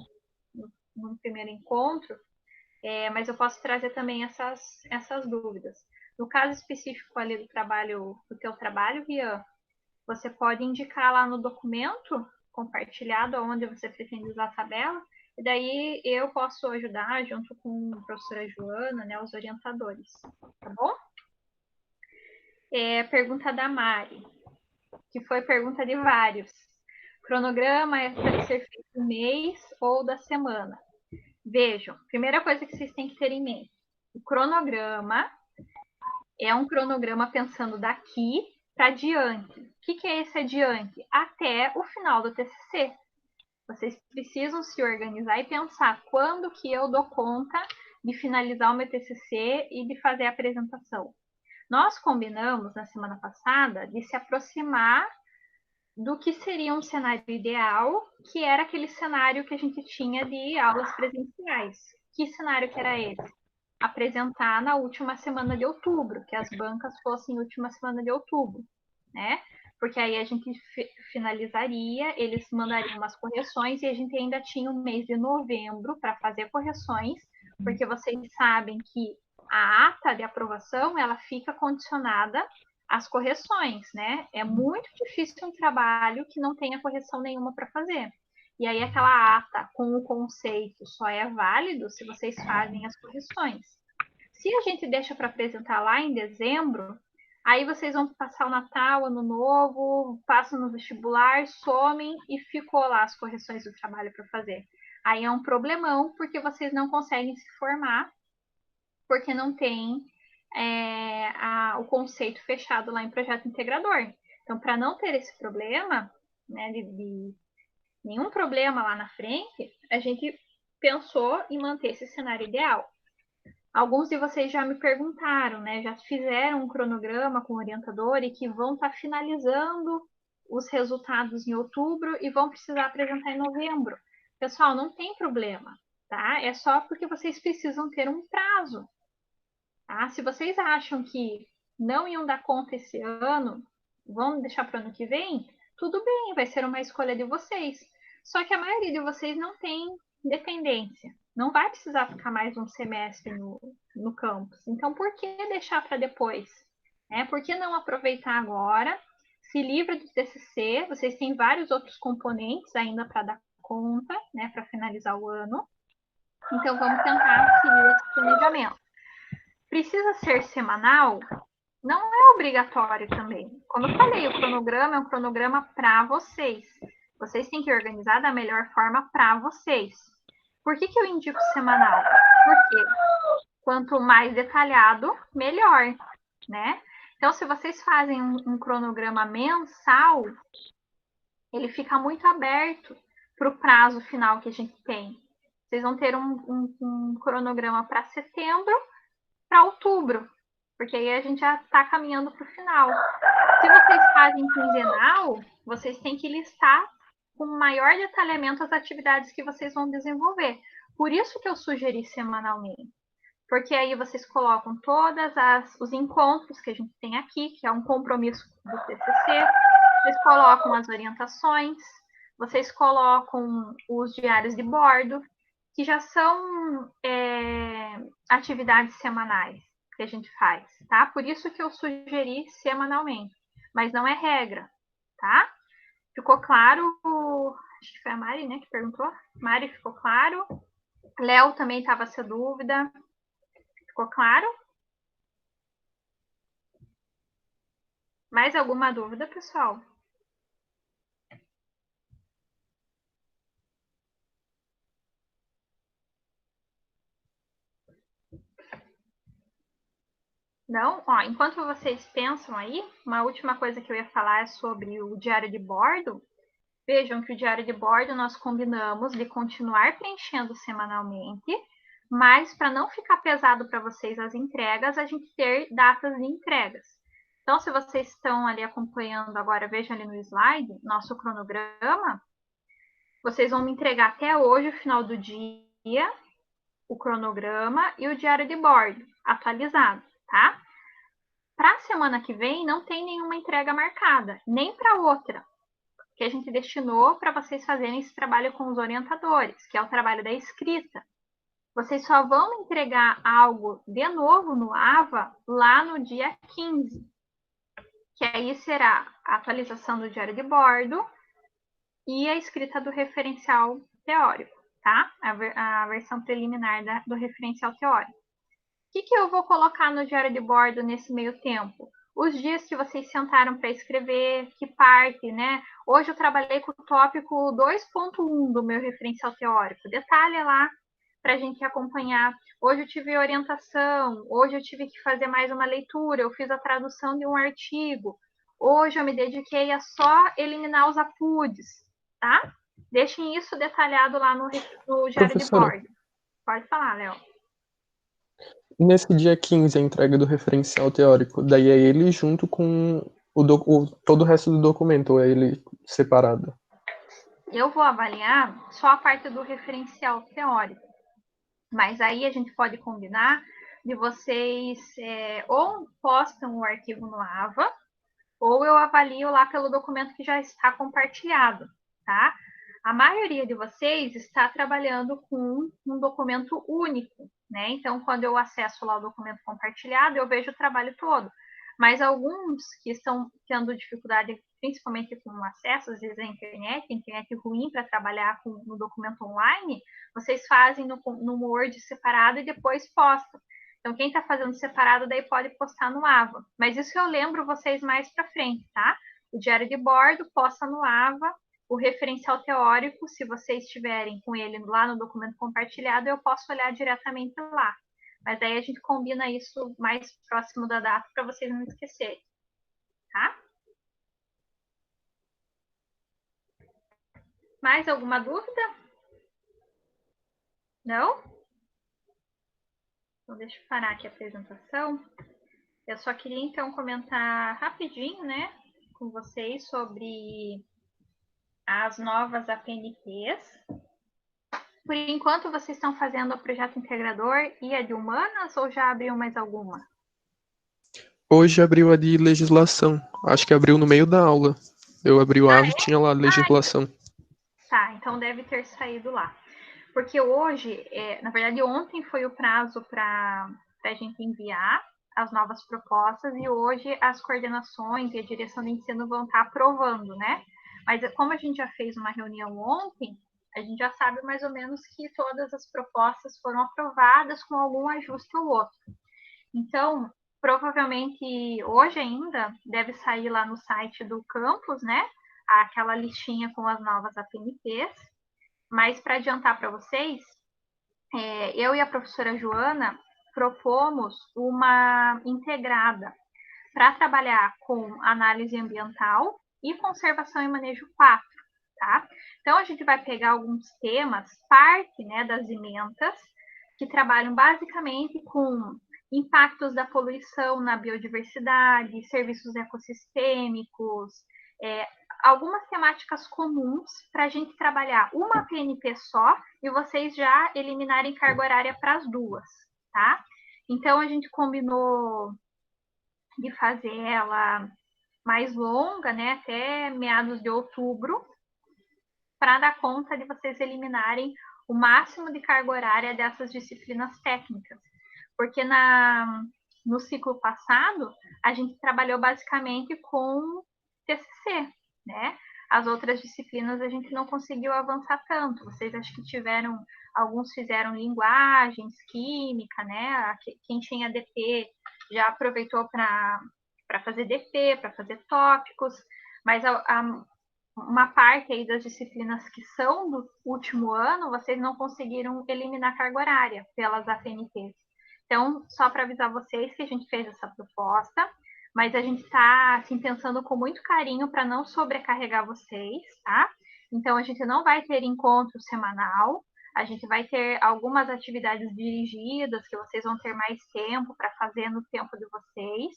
encontro, mas eu posso trazer também essas dúvidas. No caso específico ali do teu trabalho, Rian, você pode indicar lá no documento compartilhado onde você pretende usar a tabela, e daí eu posso ajudar junto com a professora Joana, né, os orientadores, tá bom? Pergunta da Mari, que foi pergunta de vários. Cronograma é para ser feito do mês ou da semana? Vejam, primeira coisa que vocês têm que ter em mente, o cronograma é um cronograma pensando daqui para diante. O que é esse adiante? Até o final do TCC. Vocês precisam se organizar e pensar quando que eu dou conta de finalizar o meu TCC e de fazer a apresentação. Nós combinamos na semana passada de se aproximar do que seria um cenário ideal, que era aquele cenário que a gente tinha de aulas presenciais. Que cenário que era esse? Apresentar na última semana de outubro, que as bancas fossem última semana de outubro, né? Porque aí a gente finalizaria, eles mandariam umas correções e a gente ainda tinha o mês de novembro para fazer correções, porque vocês sabem que a ata de aprovação, ela fica condicionada às correções, né? É muito difícil um trabalho que não tenha correção nenhuma para fazer. E aí aquela ata com o conceito só é válido se vocês fazem as correções. Se a gente deixa para apresentar lá em dezembro, aí vocês vão passar o Natal, Ano Novo, passam no vestibular, somem e ficou lá as correções do trabalho para fazer. Aí é um problemão, porque vocês não conseguem se formar, porque não tem o conceito fechado lá em projeto integrador. Então, para não ter esse problema, né, de nenhum problema lá na frente, a gente pensou em manter esse cenário ideal. Alguns de vocês já me perguntaram, né? Já fizeram um cronograma com o orientador e que vão estar finalizando os resultados em outubro e vão precisar apresentar em novembro. Pessoal, não tem problema, tá? É só porque vocês precisam ter um prazo, tá? Se vocês acham que não iam dar conta esse ano, vão deixar para o ano que vem, tudo bem, vai ser uma escolha de vocês. Só que a maioria de vocês não tem dependência, não vai precisar ficar mais um semestre no campus. Então, por que deixar para depois? Por que não aproveitar agora? Se livra do TCC, vocês têm vários outros componentes ainda para dar conta, né, para finalizar o ano. Então, vamos tentar seguir esse planejamento. Precisa ser semanal? Não é obrigatório também. Como eu falei, o cronograma é um cronograma para vocês. Vocês têm que organizar da melhor forma para vocês. Por que eu indico semanal? Porque quanto mais detalhado, melhor, né? Então, se vocês fazem um cronograma mensal, ele fica muito aberto para o prazo final que a gente tem. Vocês vão ter um cronograma para setembro, para outubro, porque aí a gente já está caminhando para o final. Se vocês fazem quinzenal, vocês têm que listar com maior detalhamento as atividades que vocês vão desenvolver. Por isso que eu sugeri semanalmente, porque aí vocês colocam todos os encontros que a gente tem aqui, que é um compromisso do TCC, vocês colocam as orientações, vocês colocam os diários de bordo, que já são atividades semanais que a gente faz, tá? Por isso que eu sugeri semanalmente, mas não é regra, tá? Ficou claro? Acho que foi a Mari, né, que perguntou. Mari, ficou claro? Léo também estava essa dúvida. Ficou claro? Mais alguma dúvida, pessoal? Não? Ó, enquanto vocês pensam aí, uma última coisa que eu ia falar é sobre o diário de bordo. Vejam que o diário de bordo nós combinamos de continuar preenchendo semanalmente, mas para não ficar pesado para vocês as entregas, a gente ter datas de entregas. Então, se vocês estão ali acompanhando agora, vejam ali no slide, nosso cronograma, vocês vão me entregar até hoje, o final do dia, o cronograma e o diário de bordo atualizado, tá? Para a semana que vem, não tem nenhuma entrega marcada, nem para outra, que a gente destinou para vocês fazerem esse trabalho com os orientadores, que é o trabalho da escrita. Vocês só vão entregar algo de novo no AVA lá no dia 15, que aí será a atualização do diário de bordo e a escrita do referencial teórico, tá? A versão preliminar do referencial teórico. O que eu vou colocar no diário de bordo nesse meio tempo? Os dias que vocês sentaram para escrever, que parte, né? Hoje eu trabalhei com o tópico 2.1 do meu referencial teórico. Detalhe lá para a gente acompanhar. Hoje eu tive orientação, hoje eu tive que fazer mais uma leitura, eu fiz a tradução de um artigo. Hoje eu me dediquei a só eliminar os APUDs, tá? Deixem isso detalhado lá no diário de Professora, bordo. Pode falar, Léo. nesse dia 15, a entrega do referencial teórico, daí é ele junto com todo o resto do documento, ou é ele separado? Eu vou avaliar só a parte do referencial teórico, mas aí a gente pode combinar de vocês ou postam o arquivo no AVA, ou eu avalio lá pelo documento que já está compartilhado, tá? A maioria de vocês está trabalhando com um documento único, né? Então, quando eu acesso lá o documento compartilhado, eu vejo o trabalho todo. Mas alguns que estão tendo dificuldade, principalmente com acesso, às vezes, à internet ruim para trabalhar no documento online, vocês fazem no Word separado e depois postam. Então, quem está fazendo separado, daí pode postar no AVA. Mas isso eu lembro vocês mais para frente, tá? O diário de bordo posta no AVA, o referencial teórico, se vocês estiverem com ele lá no documento compartilhado, eu posso olhar diretamente lá. Mas aí a gente combina isso mais próximo da data para vocês não esquecerem, tá? Mais alguma dúvida? Não? Então, deixa eu parar aqui a apresentação. Eu só queria, então, comentar rapidinho, né, com vocês sobre as novas APNTs. Por enquanto, vocês estão fazendo o projeto integrador e a de humanas ou já abriu mais alguma? Hoje abriu a de legislação. Acho que abriu no meio da aula. Eu abri o AVA e tinha lá legislação. Tá, então deve ter saído lá. Porque hoje, na verdade, ontem foi o prazo para a gente enviar as novas propostas e hoje as coordenações e a direção do ensino vão estar aprovando, né? Mas como a gente já fez uma reunião ontem, a gente já sabe mais ou menos que todas as propostas foram aprovadas com algum ajuste ou outro. Então, provavelmente hoje ainda deve sair lá no site do campus, né? Aquela listinha com as novas APNTs. Mas para adiantar para vocês, eu e a professora Joana propomos uma integrada para trabalhar com análise ambiental e conservação e manejo 4, tá? Então, a gente vai pegar alguns temas, parte, né, das emendas, que trabalham basicamente com impactos da poluição na biodiversidade, serviços ecossistêmicos, algumas temáticas comuns para a gente trabalhar uma PNP só e vocês já eliminarem carga horária para as duas, tá? Então, a gente combinou de fazer ela mais longa, né, até meados de outubro, para dar conta de vocês eliminarem o máximo de carga horária dessas disciplinas técnicas. Porque no ciclo passado, a gente trabalhou basicamente com TCC, né? As outras disciplinas a gente não conseguiu avançar tanto. Vocês acho que tiveram, alguns fizeram linguagens, química, né? Quem tinha DP já aproveitou para fazer DP, para fazer tópicos, mas uma parte aí das disciplinas que são do último ano, vocês não conseguiram eliminar carga horária pelas APNTs. Então, só para avisar vocês que a gente fez essa proposta, mas a gente está assim, pensando com muito carinho para não sobrecarregar vocês, tá? Então, a gente não vai ter encontro semanal, a gente vai ter algumas atividades dirigidas que vocês vão ter mais tempo para fazer no tempo de vocês.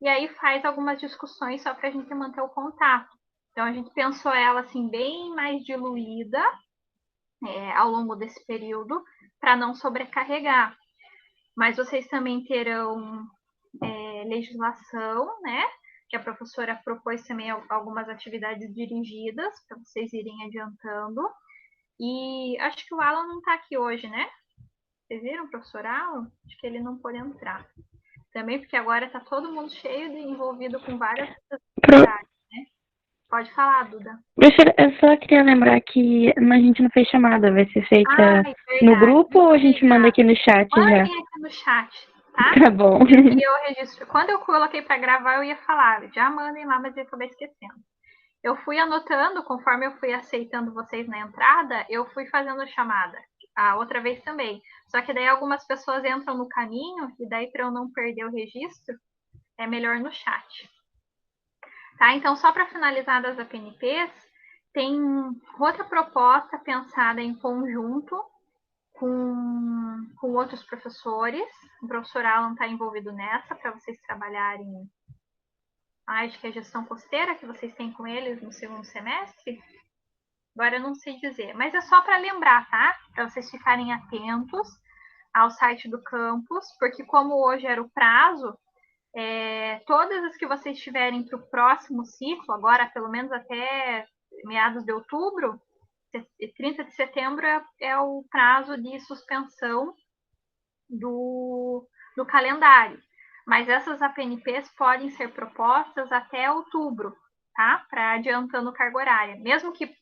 e aí faz algumas discussões só para a gente manter o contato. Então, a gente pensou ela assim, bem mais diluída ao longo desse período, para não sobrecarregar. Mas vocês também terão legislação, né? Que a professora propôs também algumas atividades dirigidas para vocês irem adiantando. E acho que o Alan não está aqui hoje, né? Vocês viram o professor Alan? Acho que ele não pode entrar. Também porque agora está todo mundo cheio de envolvido com várias atividades, né? Pode falar, Duda. Professora, eu só queria lembrar que a gente não fez chamada, vai ser feita no grupo ou a gente manda aqui no chat já? Mandem aqui no chat, tá? Tá bom. E eu registro. Quando eu coloquei para gravar, eu ia falar, já mandem lá, mas eu acabei esquecendo. Eu fui anotando, conforme eu fui aceitando vocês na entrada, eu fui fazendo a chamada. A outra vez também. Só que daí algumas pessoas entram no caminho, e daí para eu não perder o registro, é melhor no chat. Tá? Então, só para finalizar das APNPs, tem outra proposta pensada em conjunto com outros professores. O professor Alan está envolvido nessa, para vocês trabalharem. Acho que é a gestão costeira que vocês têm com eles no segundo semestre. Agora eu não sei dizer, mas é só para lembrar, tá? Para vocês ficarem atentos ao site do campus, porque como hoje era o prazo, todas as que vocês tiverem para o próximo ciclo, agora pelo menos até meados de outubro, 30 de setembro é o prazo de suspensão do calendário. Mas essas APNPs podem ser propostas até outubro, tá? Para adiantando carga horária. Mesmo que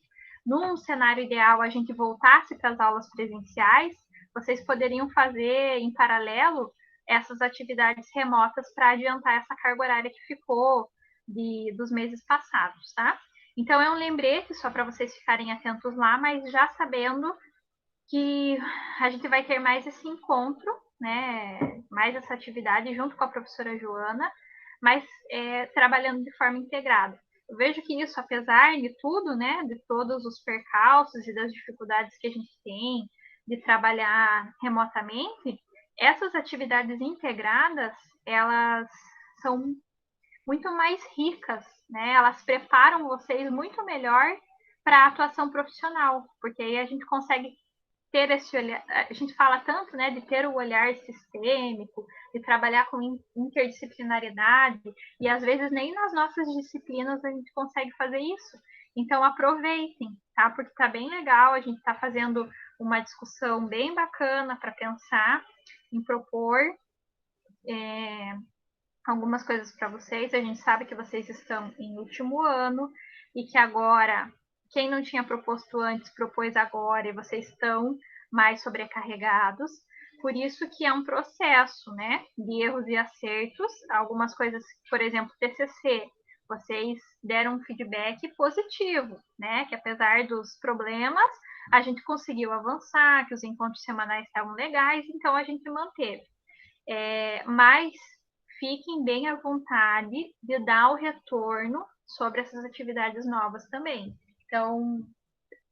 num cenário ideal a gente voltasse para as aulas presenciais, vocês poderiam fazer em paralelo essas atividades remotas para adiantar essa carga horária que ficou dos meses passados, tá? Então é um lembrete só para vocês ficarem atentos lá, mas já sabendo que a gente vai ter mais esse encontro, né? Mais essa atividade junto com a professora Joana, mas trabalhando de forma integrada. Eu vejo que isso, apesar de tudo, né, de todos os percalços e das dificuldades que a gente tem de trabalhar remotamente, essas atividades integradas, elas são muito mais ricas, né? Elas preparam vocês muito melhor para a atuação profissional, porque aí a gente consegue ter esse olhar, a gente fala tanto, né, de ter o olhar sistêmico, de trabalhar com interdisciplinaridade, e às vezes nem nas nossas disciplinas a gente consegue fazer isso. Então aproveitem, tá? Porque tá bem legal, a gente tá fazendo uma discussão bem bacana para pensar em propor algumas coisas para vocês. A gente sabe que vocês estão em último ano e que agora, quem não tinha proposto antes, propôs agora, e vocês estão mais sobrecarregados. Por isso que é um processo, né, de erros e acertos. Algumas coisas, por exemplo, TCC, vocês deram um feedback positivo, né, que apesar dos problemas, a gente conseguiu avançar, que os encontros semanais estavam legais, então a gente manteve. Mas fiquem bem à vontade de dar o retorno sobre essas atividades novas também. Então,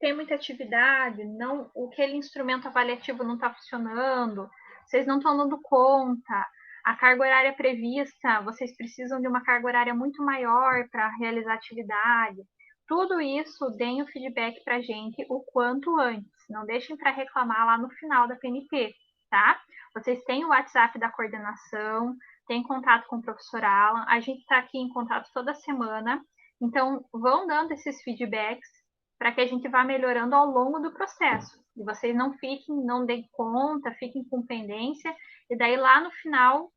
tem muita atividade, não, aquele instrumento avaliativo não está funcionando, vocês não estão dando conta, a carga horária prevista, vocês precisam de uma carga horária muito maior para realizar a atividade. Tudo isso, deem o feedback para a gente o quanto antes. Não deixem para reclamar lá no final da PNP, tá? Vocês têm o WhatsApp da coordenação, tem contato com o professor Alan, a gente está aqui em contato toda semana, então vão dando esses feedbacks para que a gente vá melhorando ao longo do processo. E vocês não não deem conta, fiquem com pendência, e daí lá no final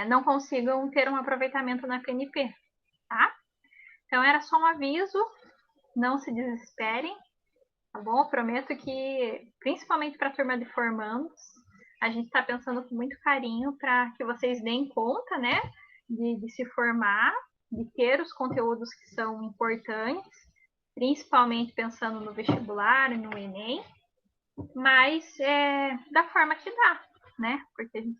não consigam ter um aproveitamento na PNP, tá? Então era só um aviso, não se desesperem, tá bom? Eu prometo que, principalmente para a turma de formandos, a gente está pensando com muito carinho para que vocês deem conta, né, de se formar, de ter os conteúdos que são importantes, principalmente pensando no vestibular e no Enem, mas da forma que dá, né? Porque a gente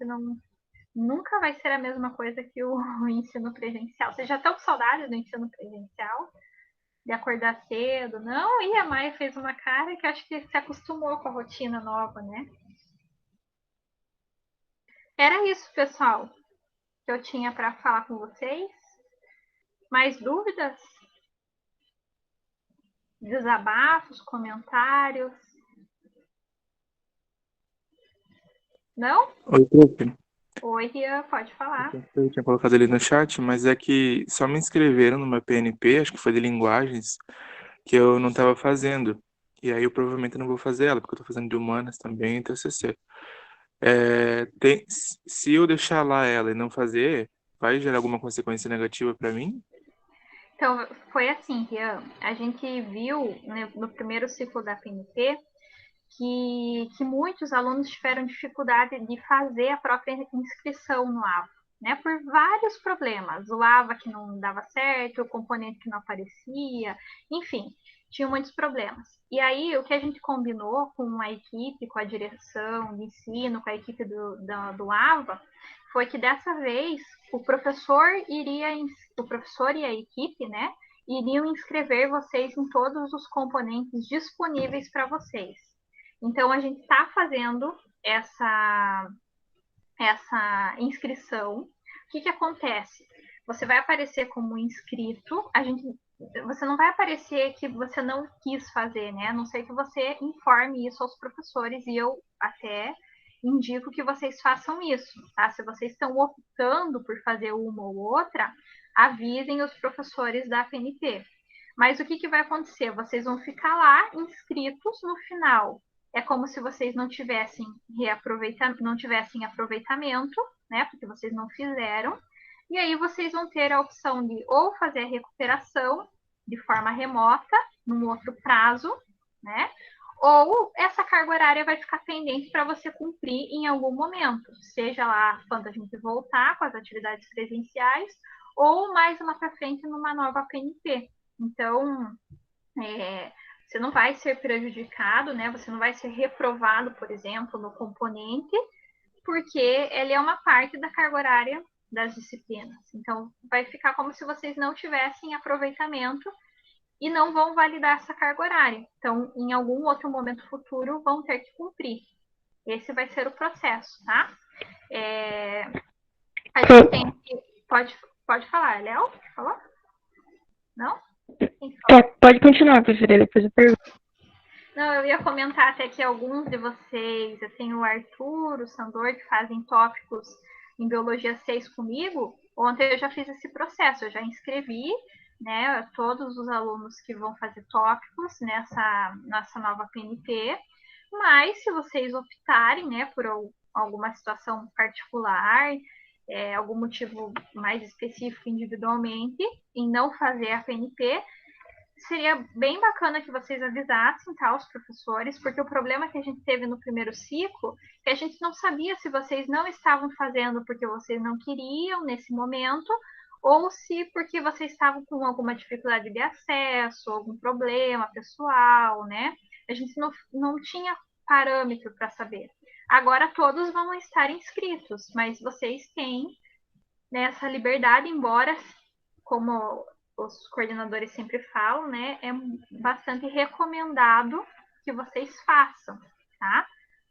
nunca vai ser a mesma coisa que o ensino presencial. Vocês já estão com saudade do ensino presencial? De acordar cedo? Não? E a Maia fez uma cara que acho que se acostumou com a rotina nova, né? Era isso, pessoal, que eu tinha para falar com vocês. Mais dúvidas? Desabafos, comentários? Não? Oi, prof. Oi, Rian, pode falar. Eu tinha colocado ali no chat, mas é que só me inscreveram numa PNP, acho que foi de linguagens, que eu não estava fazendo. E aí eu provavelmente não vou fazer ela, porque eu estou fazendo de humanas também e TCC. Se eu deixar lá ela e não fazer, vai gerar alguma consequência negativa para mim? Então, foi assim, Rian, a gente viu, né, no primeiro ciclo da PNP que muitos alunos tiveram dificuldade de fazer a própria inscrição no AVA, né, por vários problemas. O AVA que não dava certo, o componente que não aparecia, enfim, tinha muitos problemas. E aí, o que a gente combinou com a equipe, com a direção de ensino, com a equipe do AVA, foi que dessa vez o professor e a equipe, né, iriam inscrever vocês em todos os componentes disponíveis para vocês. Então, a gente está fazendo essa inscrição. O que acontece? Você vai aparecer como inscrito, você não vai aparecer que você não quis fazer, né? A não ser que você informe isso aos professores, e eu até indico que vocês façam isso, tá? Se vocês estão optando por fazer uma ou outra, avisem os professores da PNP. Mas o que vai acontecer? Vocês vão ficar lá inscritos no final. É como se vocês não tivessem aproveitamento, né? Porque vocês não fizeram. E aí vocês vão ter a opção de ou fazer a recuperação de forma remota, num outro prazo, né? Ou essa carga horária vai ficar pendente para você cumprir em algum momento, seja lá quando a gente voltar com as atividades presenciais, ou mais lá para frente numa nova PNP. Então, você não vai ser prejudicado, né? Você não vai ser reprovado, por exemplo, no componente, porque ele é uma parte da carga horária das disciplinas. Então, vai ficar como se vocês não tivessem aproveitamento e não vão validar essa carga horária. Então, em algum outro momento futuro, vão ter que cumprir. Esse vai ser o processo, tá? A gente tem que... Pode falar, Léo? Falou? Não? Pode continuar, professora, depois eu pergunto. Não, eu ia comentar até que alguns de vocês, eu tenho o Arthur, o Sandor, que fazem tópicos em Biologia 6 comigo. Ontem eu já fiz esse processo, eu já inscrevi, né, todos os alunos que vão fazer tópicos nessa nova PNP, mas se vocês optarem, né, por alguma situação particular, algum motivo mais específico individualmente, em não fazer a PNP, seria bem bacana que vocês avisassem, tá, os professores, porque o problema que a gente teve no primeiro ciclo é que a gente não sabia se vocês não estavam fazendo porque vocês não queriam nesse momento, ou se porque vocês estavam com alguma dificuldade de acesso, algum problema pessoal, né? A gente não tinha parâmetro para saber. Agora todos vão estar inscritos, mas vocês têm, né, essa liberdade, embora, como os coordenadores sempre falam, né, é bastante recomendado que vocês façam, tá?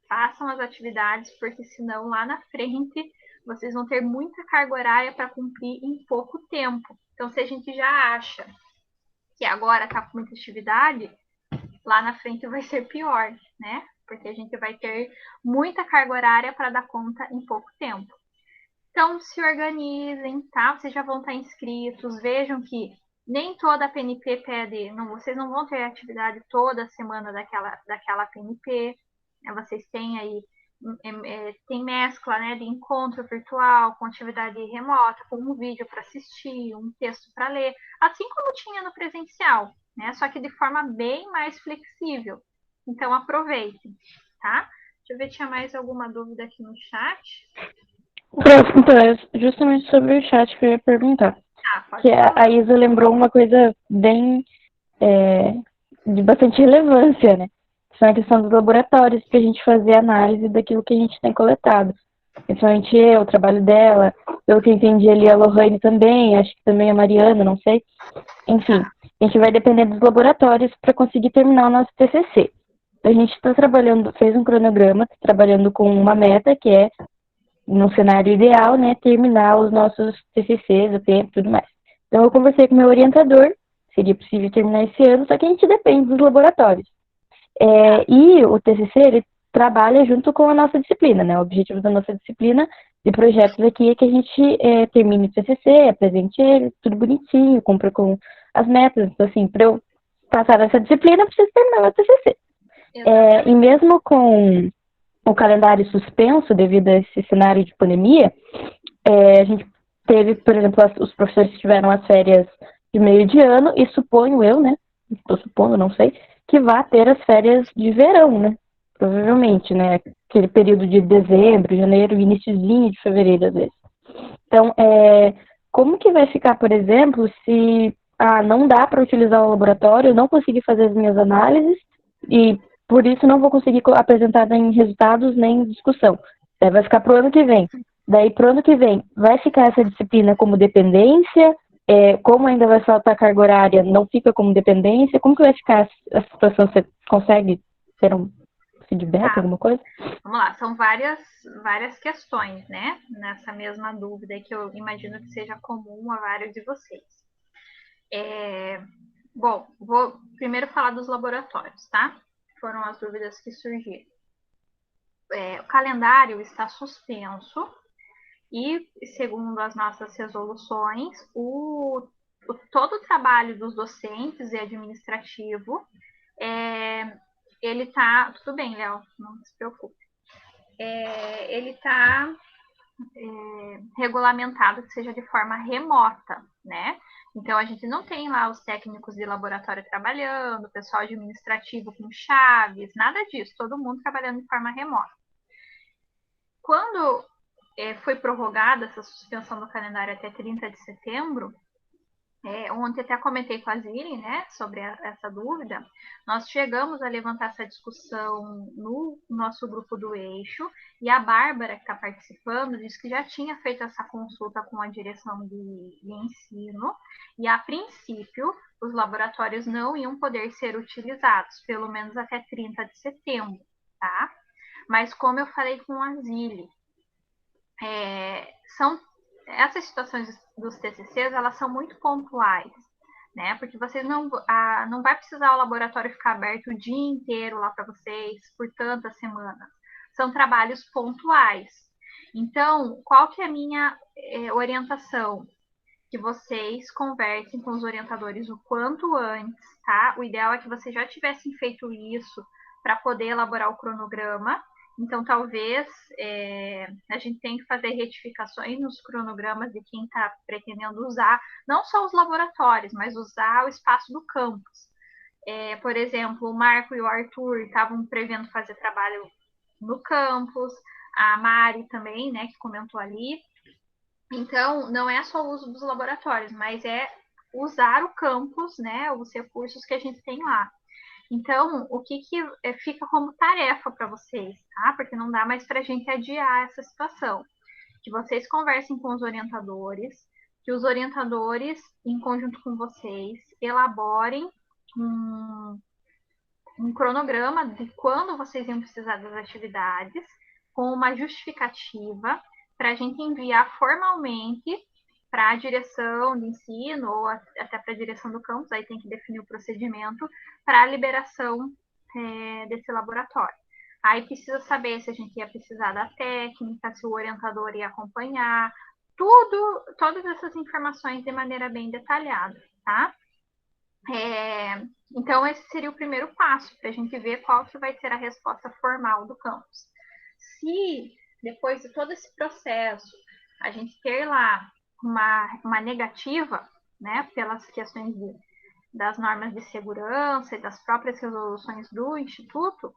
Façam as atividades, porque senão lá na frente vocês vão ter muita carga horária para cumprir em pouco tempo. Então, se a gente já acha que agora está com muita atividade, lá na frente vai ser pior, né? Porque a gente vai ter muita carga horária para dar conta em pouco tempo. Então, se organizem, tá? Vocês já vão estar inscritos, vejam que nem toda a PNP pede, vocês não vão ter atividade toda semana daquela PNP, né? Vocês têm aí, tem mescla, né, de encontro virtual com atividade remota, com um vídeo para assistir, um texto para ler, assim como tinha no presencial, né? Só que de forma bem mais flexível. Então, aproveitem, tá? Deixa eu ver, tinha mais alguma dúvida aqui no chat? Então, é justamente sobre o chat que eu ia perguntar. Que a Isa lembrou uma coisa bem de bastante relevância, né? Que são a questão dos laboratórios, para a gente fazer análise daquilo que a gente tem coletado. Principalmente o trabalho dela, pelo que eu entendi ali, a Lohane também, acho que também a Mariana, não sei. Enfim, a gente vai depender dos laboratórios para conseguir terminar o nosso TCC. A gente está trabalhando, fez um cronograma, tá trabalhando com uma meta que é no cenário ideal, né, terminar os nossos TCCs, o tempo e tudo mais. Então, eu conversei com o meu orientador, seria possível terminar esse ano, só que a gente depende dos laboratórios. E o TCC, ele trabalha junto com a nossa disciplina, né? O objetivo da nossa disciplina de projetos aqui é que a gente termine o TCC, apresente ele, tudo bonitinho, cumpra com as metas. Então, assim, para eu passar nessa disciplina, eu preciso terminar meu TCC. E mesmo com o calendário suspenso devido a esse cenário de pandemia, a gente teve, por exemplo, os professores tiveram as férias de meio de ano e suponho eu, né? Estou supondo, não sei, que vai ter as férias de verão, né? Provavelmente, né? Aquele período de dezembro, janeiro, iniciozinho de fevereiro, às vezes. Então, como que vai ficar, por exemplo, se não dá para utilizar o laboratório, eu não consegui fazer as minhas análises e, por isso, não vou conseguir apresentar nem resultados, nem discussão. Vai ficar para o ano que vem. Daí, para o ano que vem, vai ficar essa disciplina como dependência? Como ainda vai faltar carga horária, não fica como dependência? Como que vai ficar a situação? Você consegue ter um feedback, alguma coisa? Vamos lá, são várias questões, né? Nessa mesma dúvida que eu imagino que seja comum a vários de vocês. Bom, vou primeiro falar dos laboratórios, tá? Foram as dúvidas que surgiram. O calendário está suspenso e, segundo as nossas resoluções, todo o trabalho dos docentes e administrativo, ele está... Tudo bem, Léo, não se preocupe. Ele está regulamentado que seja de forma remota, né? Então, a gente não tem lá os técnicos de laboratório trabalhando, o pessoal administrativo com chaves, nada disso, todo mundo trabalhando de forma remota. Quando foi prorrogada essa suspensão do calendário até 30 de setembro, ontem até comentei com a Zili, né, sobre essa dúvida, nós chegamos a levantar essa discussão no nosso grupo do Eixo, e a Bárbara, que está participando, disse que já tinha feito essa consulta com a direção de ensino, e a princípio, os laboratórios não iam poder ser utilizados, pelo menos até 30 de setembro, tá? Mas como eu falei com a Zili, essas situações dos TCCs, elas são muito pontuais, né? Porque vocês não vai precisar o laboratório ficar aberto o dia inteiro lá para vocês por tantas semanas. São trabalhos pontuais. Então, qual que é a minha orientação? Que vocês conversem com os orientadores o quanto antes, tá? O ideal é que vocês já tivessem feito isso para poder elaborar o cronograma. Então, talvez a gente tenha que fazer retificações nos cronogramas de quem está pretendendo usar, não só os laboratórios, mas usar o espaço do campus. Por exemplo, o Marco e o Arthur estavam prevendo fazer trabalho no campus, a Mari também, né, que comentou ali. Então, não é só o uso dos laboratórios, mas é usar o campus, né, os recursos que a gente tem lá. Então, o que fica como tarefa para vocês, tá? Porque não dá mais para a gente adiar essa situação. Que vocês conversem com os orientadores, que os orientadores, em conjunto com vocês, elaborem um cronograma de quando vocês iam precisar das atividades, com uma justificativa, para a gente enviar formalmente para a direção de ensino ou até para a direção do campus, aí tem que definir o procedimento para a liberação desse laboratório. Aí precisa saber se a gente ia precisar da técnica, se o orientador ia acompanhar, todas essas informações de maneira bem detalhada, tá? Então, esse seria o primeiro passo, para a gente ver qual que vai ser a resposta formal do campus. Se, depois de todo esse processo, a gente ter lá uma negativa, né, pelas questões das normas de segurança e das próprias resoluções do Instituto,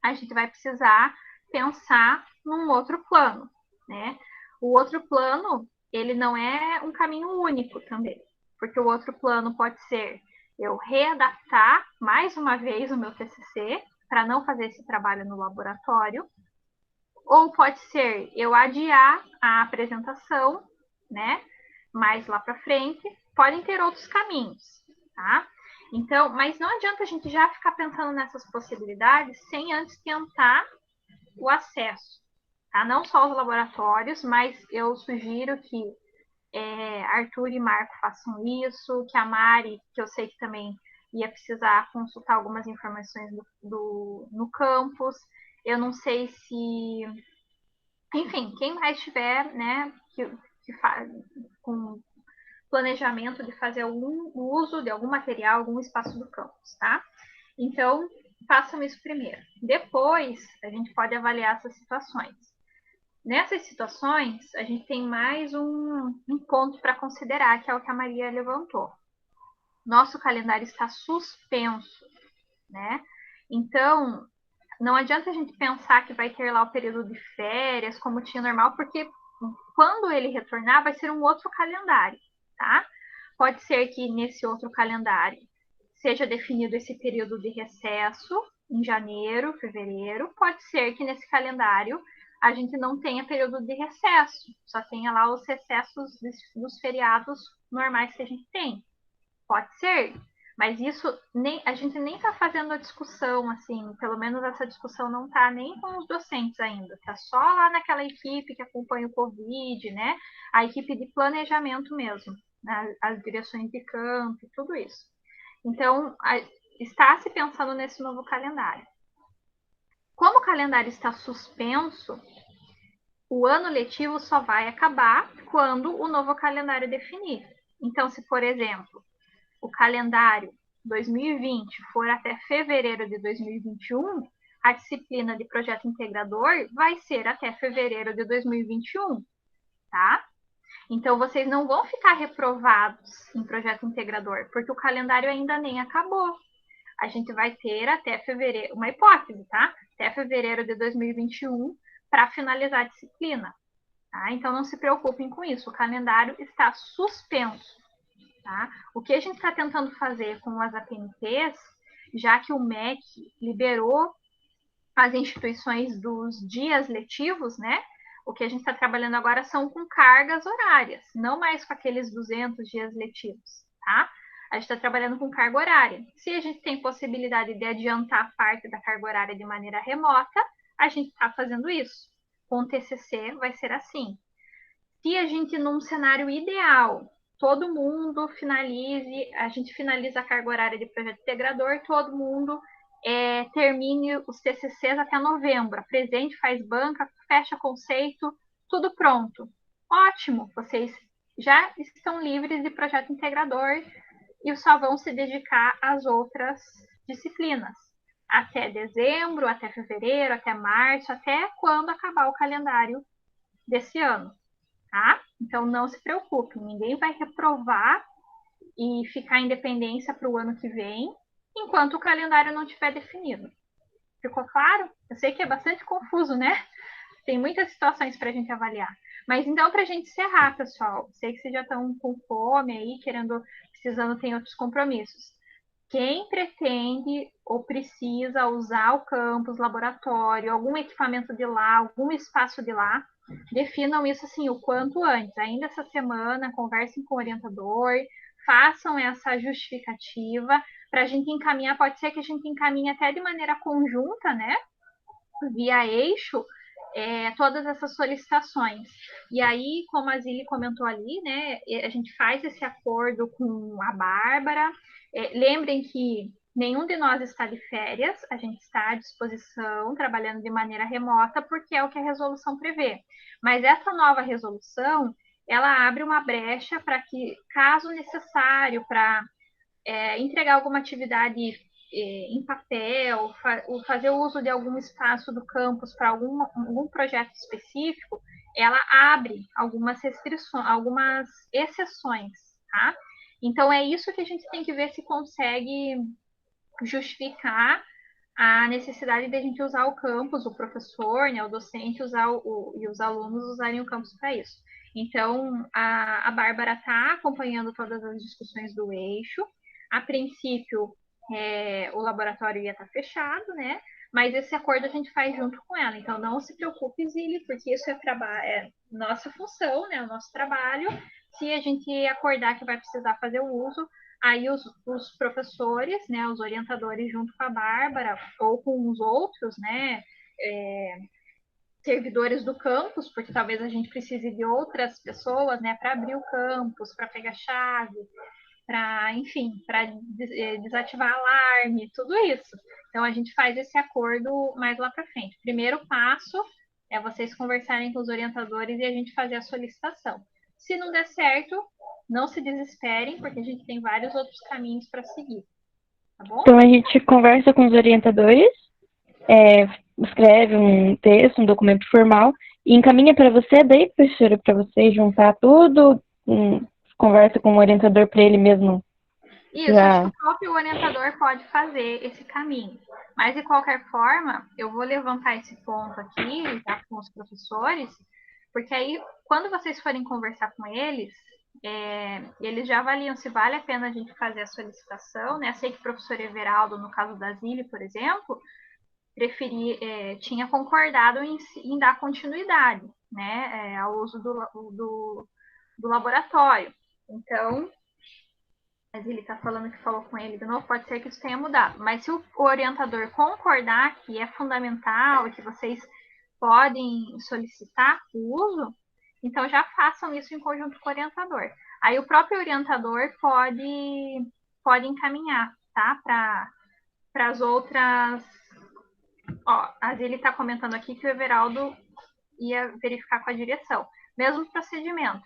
a gente vai precisar pensar num outro plano, né? O outro plano, ele não é um caminho único também, porque o outro plano pode ser eu readaptar mais uma vez o meu TCC para não fazer esse trabalho no laboratório, ou pode ser eu adiar a apresentação, né, mais lá para frente. Podem ter outros caminhos, tá? Então, mas não adianta a gente já ficar pensando nessas possibilidades sem antes tentar o acesso, tá? Não só os laboratórios, mas eu sugiro que Arthur e Marco façam isso, que a Mari, que eu sei que também ia precisar consultar algumas informações no campus. Eu não sei se... Enfim, quem mais tiver, né, que faz com planejamento de fazer algum uso de algum material, algum espaço do campus, tá? Então, façam isso primeiro. Depois, a gente pode avaliar essas situações. Nessas situações, a gente tem mais um ponto para considerar, que é o que a Maria levantou. Nosso calendário está suspenso, né? Então, não adianta a gente pensar que vai ter lá o período de férias, como tinha normal, porque quando ele retornar, vai ser um outro calendário, tá? Pode ser que nesse outro calendário seja definido esse período de recesso em janeiro, fevereiro. Pode ser que nesse calendário a gente não tenha período de recesso, só tenha lá os recessos dos feriados normais que a gente tem. Pode ser, mas isso a gente nem está fazendo a discussão, assim, pelo menos essa discussão não está nem com os docentes ainda, está só lá naquela equipe que acompanha o Covid, né? A equipe de planejamento mesmo, né? As direções de campo, tudo isso. Então, está se pensando nesse novo calendário. Como o calendário está suspenso, o ano letivo só vai acabar quando o novo calendário definir. Então, se, por exemplo, o calendário 2020 for até fevereiro de 2021, a disciplina de projeto integrador vai ser até fevereiro de 2021, tá? Então, vocês não vão ficar reprovados em projeto integrador, porque o calendário ainda nem acabou. A gente vai ter até fevereiro, uma hipótese, tá? Até fevereiro de 2021 para finalizar a disciplina. Tá? Então, não se preocupem com isso, o calendário está suspenso. Tá? O que a gente está tentando fazer com as APNTs, já que o MEC liberou as instituições dos dias letivos, né? O que a gente está trabalhando agora são com cargas horárias, não mais com aqueles 200 dias letivos, tá? A gente está trabalhando com carga horária. Se a gente tem possibilidade de adiantar parte da carga horária de maneira remota, a gente está fazendo isso. Com o TCC vai ser assim. Se a gente, num cenário ideal, todo mundo a gente finaliza a carga horária de projeto integrador, todo mundo termine os TCCs até novembro, apresente, faz banca, fecha conceito, tudo pronto. Ótimo, vocês já estão livres de projeto integrador e só vão se dedicar às outras disciplinas. Até dezembro, até fevereiro, até março, até quando acabar o calendário desse ano. Tá? Então, não se preocupe, ninguém vai reprovar e ficar em dependência para o ano que vem, enquanto o calendário não estiver definido. Ficou claro? Eu sei que é bastante confuso, né? Tem muitas situações para a gente avaliar. Mas então, para a gente encerrar, pessoal, sei que vocês já estão com fome aí, precisando, tem outros compromissos. Quem pretende ou precisa usar o campus, laboratório, algum equipamento de lá, algum espaço de lá, definam isso assim o quanto antes. Ainda essa semana, conversem com o orientador, façam essa justificativa para a gente encaminhar. Pode ser que a gente encaminhe até de maneira conjunta, né? Via eixo, todas essas solicitações. E aí, como a Zili comentou ali, né? A gente faz esse acordo com a Bárbara. Lembrem que nenhum de nós está de férias, a gente está à disposição, trabalhando de maneira remota, porque é o que a resolução prevê. Mas essa nova resolução, ela abre uma brecha para que, caso necessário, para entregar alguma atividade em papel, fazer uso de algum espaço do campus para algum projeto específico, ela abre algumas restrições, algumas exceções, tá? Então, é isso que a gente tem que ver se consegue justificar a necessidade de a gente usar o campus, o professor, né, o docente, e os alunos usarem o campus para isso. Então, a Bárbara está acompanhando todas as discussões do eixo. A princípio, o laboratório ia estar fechado, né? Mas esse acordo a gente faz junto com ela. Então, não se preocupe, Zili, porque isso é nossa função, né? O nosso trabalho. Se a gente acordar que vai precisar fazer o uso, aí os professores, né, os orientadores junto com a Bárbara ou com os outros, né, servidores do campus, porque talvez a gente precise de outras pessoas, né, para abrir o campus, para pegar chave, para, enfim, para desativar alarme, tudo isso. Então a gente faz esse acordo mais lá para frente. Primeiro passo é vocês conversarem com os orientadores e a gente fazer a solicitação. Se não der certo, não se desesperem, porque a gente tem vários outros caminhos para seguir. Tá bom? Então a gente conversa com os orientadores, escreve um texto, um documento formal e encaminha para você, daí, professora, para você juntar tudo, conversa com o orientador para ele mesmo. Isso, acho que o próprio orientador pode fazer esse caminho. Mas, de qualquer forma, eu vou levantar esse ponto aqui, já com os professores, porque aí, quando vocês forem conversar com eles, eles já avaliam se vale a pena a gente fazer a solicitação, né? Sei que o professor Everaldo, no caso da Zile, por exemplo, tinha concordado em dar continuidade, né, ao uso do laboratório. Então, mas ele está falando que falou com ele de novo, pode ser que isso tenha mudado. Mas se o orientador concordar que é fundamental e que vocês podem solicitar o uso, então já façam isso em conjunto com o orientador. Aí o próprio orientador pode encaminhar, tá? Para as outras. Ó, ele está comentando aqui que o Everaldo ia verificar com a direção. Mesmo procedimento.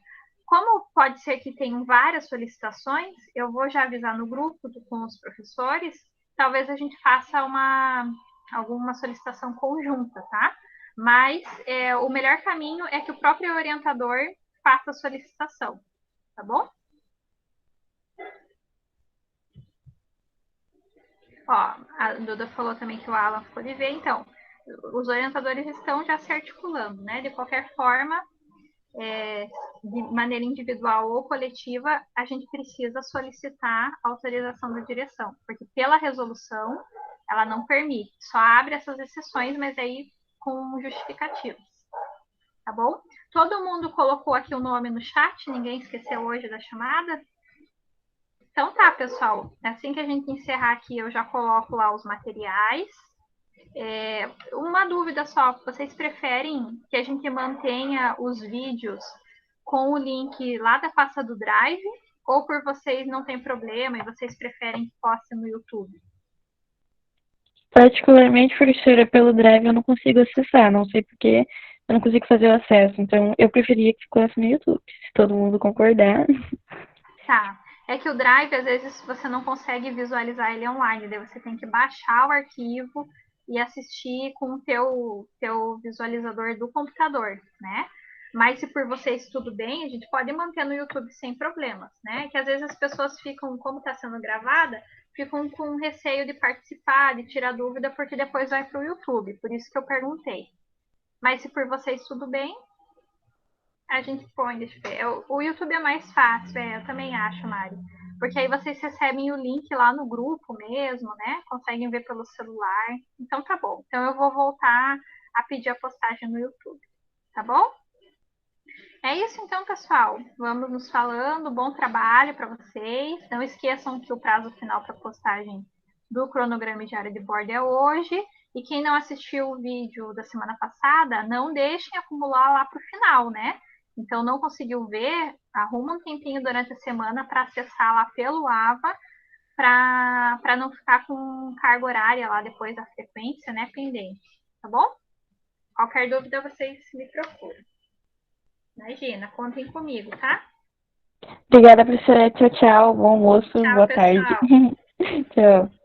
Como pode ser que tenham várias solicitações, eu vou já avisar no grupo com os professores, talvez a gente faça alguma solicitação conjunta, tá? Mas o melhor caminho é que o próprio orientador faça a solicitação, tá bom? Ó, a Duda falou também que o Alan ficou de ver, então, os orientadores estão já se articulando, né? De qualquer forma, de maneira individual ou coletiva, a gente precisa solicitar a autorização da direção, porque pela resolução ela não permite, só abre essas exceções, mas aí com justificativos, tá bom? Todo mundo colocou aqui o nome no chat, ninguém esqueceu hoje da chamada? Então tá, pessoal, assim que a gente encerrar aqui, eu já coloco lá os materiais. Uma dúvida só, vocês preferem que a gente mantenha os vídeos com o link lá da pasta do Drive, ou por vocês não tem problema e vocês preferem que poste no YouTube? Particularmente, professora, pelo Drive eu não consigo acessar, não sei porque eu não consigo fazer o acesso, então eu preferia que ficasse no YouTube, se todo mundo concordar. Tá, é que o Drive, às vezes, você não consegue visualizar ele online, daí você tem que baixar o arquivo e assistir com o teu visualizador do computador, né? Mas se por vocês tudo bem, a gente pode manter no YouTube sem problemas, né? Que às vezes as pessoas ficam, como está sendo gravada, ficam com receio de participar, de tirar dúvida, porque depois vai para o YouTube. Por isso que eu perguntei. Mas se por vocês tudo bem, a gente põe, deixa eu ver. O YouTube é mais fácil, eu também acho, Mari. Porque aí vocês recebem o link lá no grupo mesmo, né? Conseguem ver pelo celular. Então tá bom. Então eu vou voltar a pedir a postagem no YouTube. Tá bom? É isso então, pessoal. Vamos nos falando. Bom trabalho para vocês. Não esqueçam que o prazo final para postagem do cronograma diário de bordo é hoje. E quem não assistiu o vídeo da semana passada, não deixem acumular lá para o final, né? Então, não conseguiu ver, arruma um tempinho durante a semana para acessar lá pelo AVA, para não ficar com carga horária lá depois da frequência, né, pendente. Tá bom? Qualquer dúvida, vocês me procuram. Imagina, contem comigo, tá? Obrigada, professora. Tchau, tchau. Bom almoço, Tchau, boa pessoal. tarde. Tchau.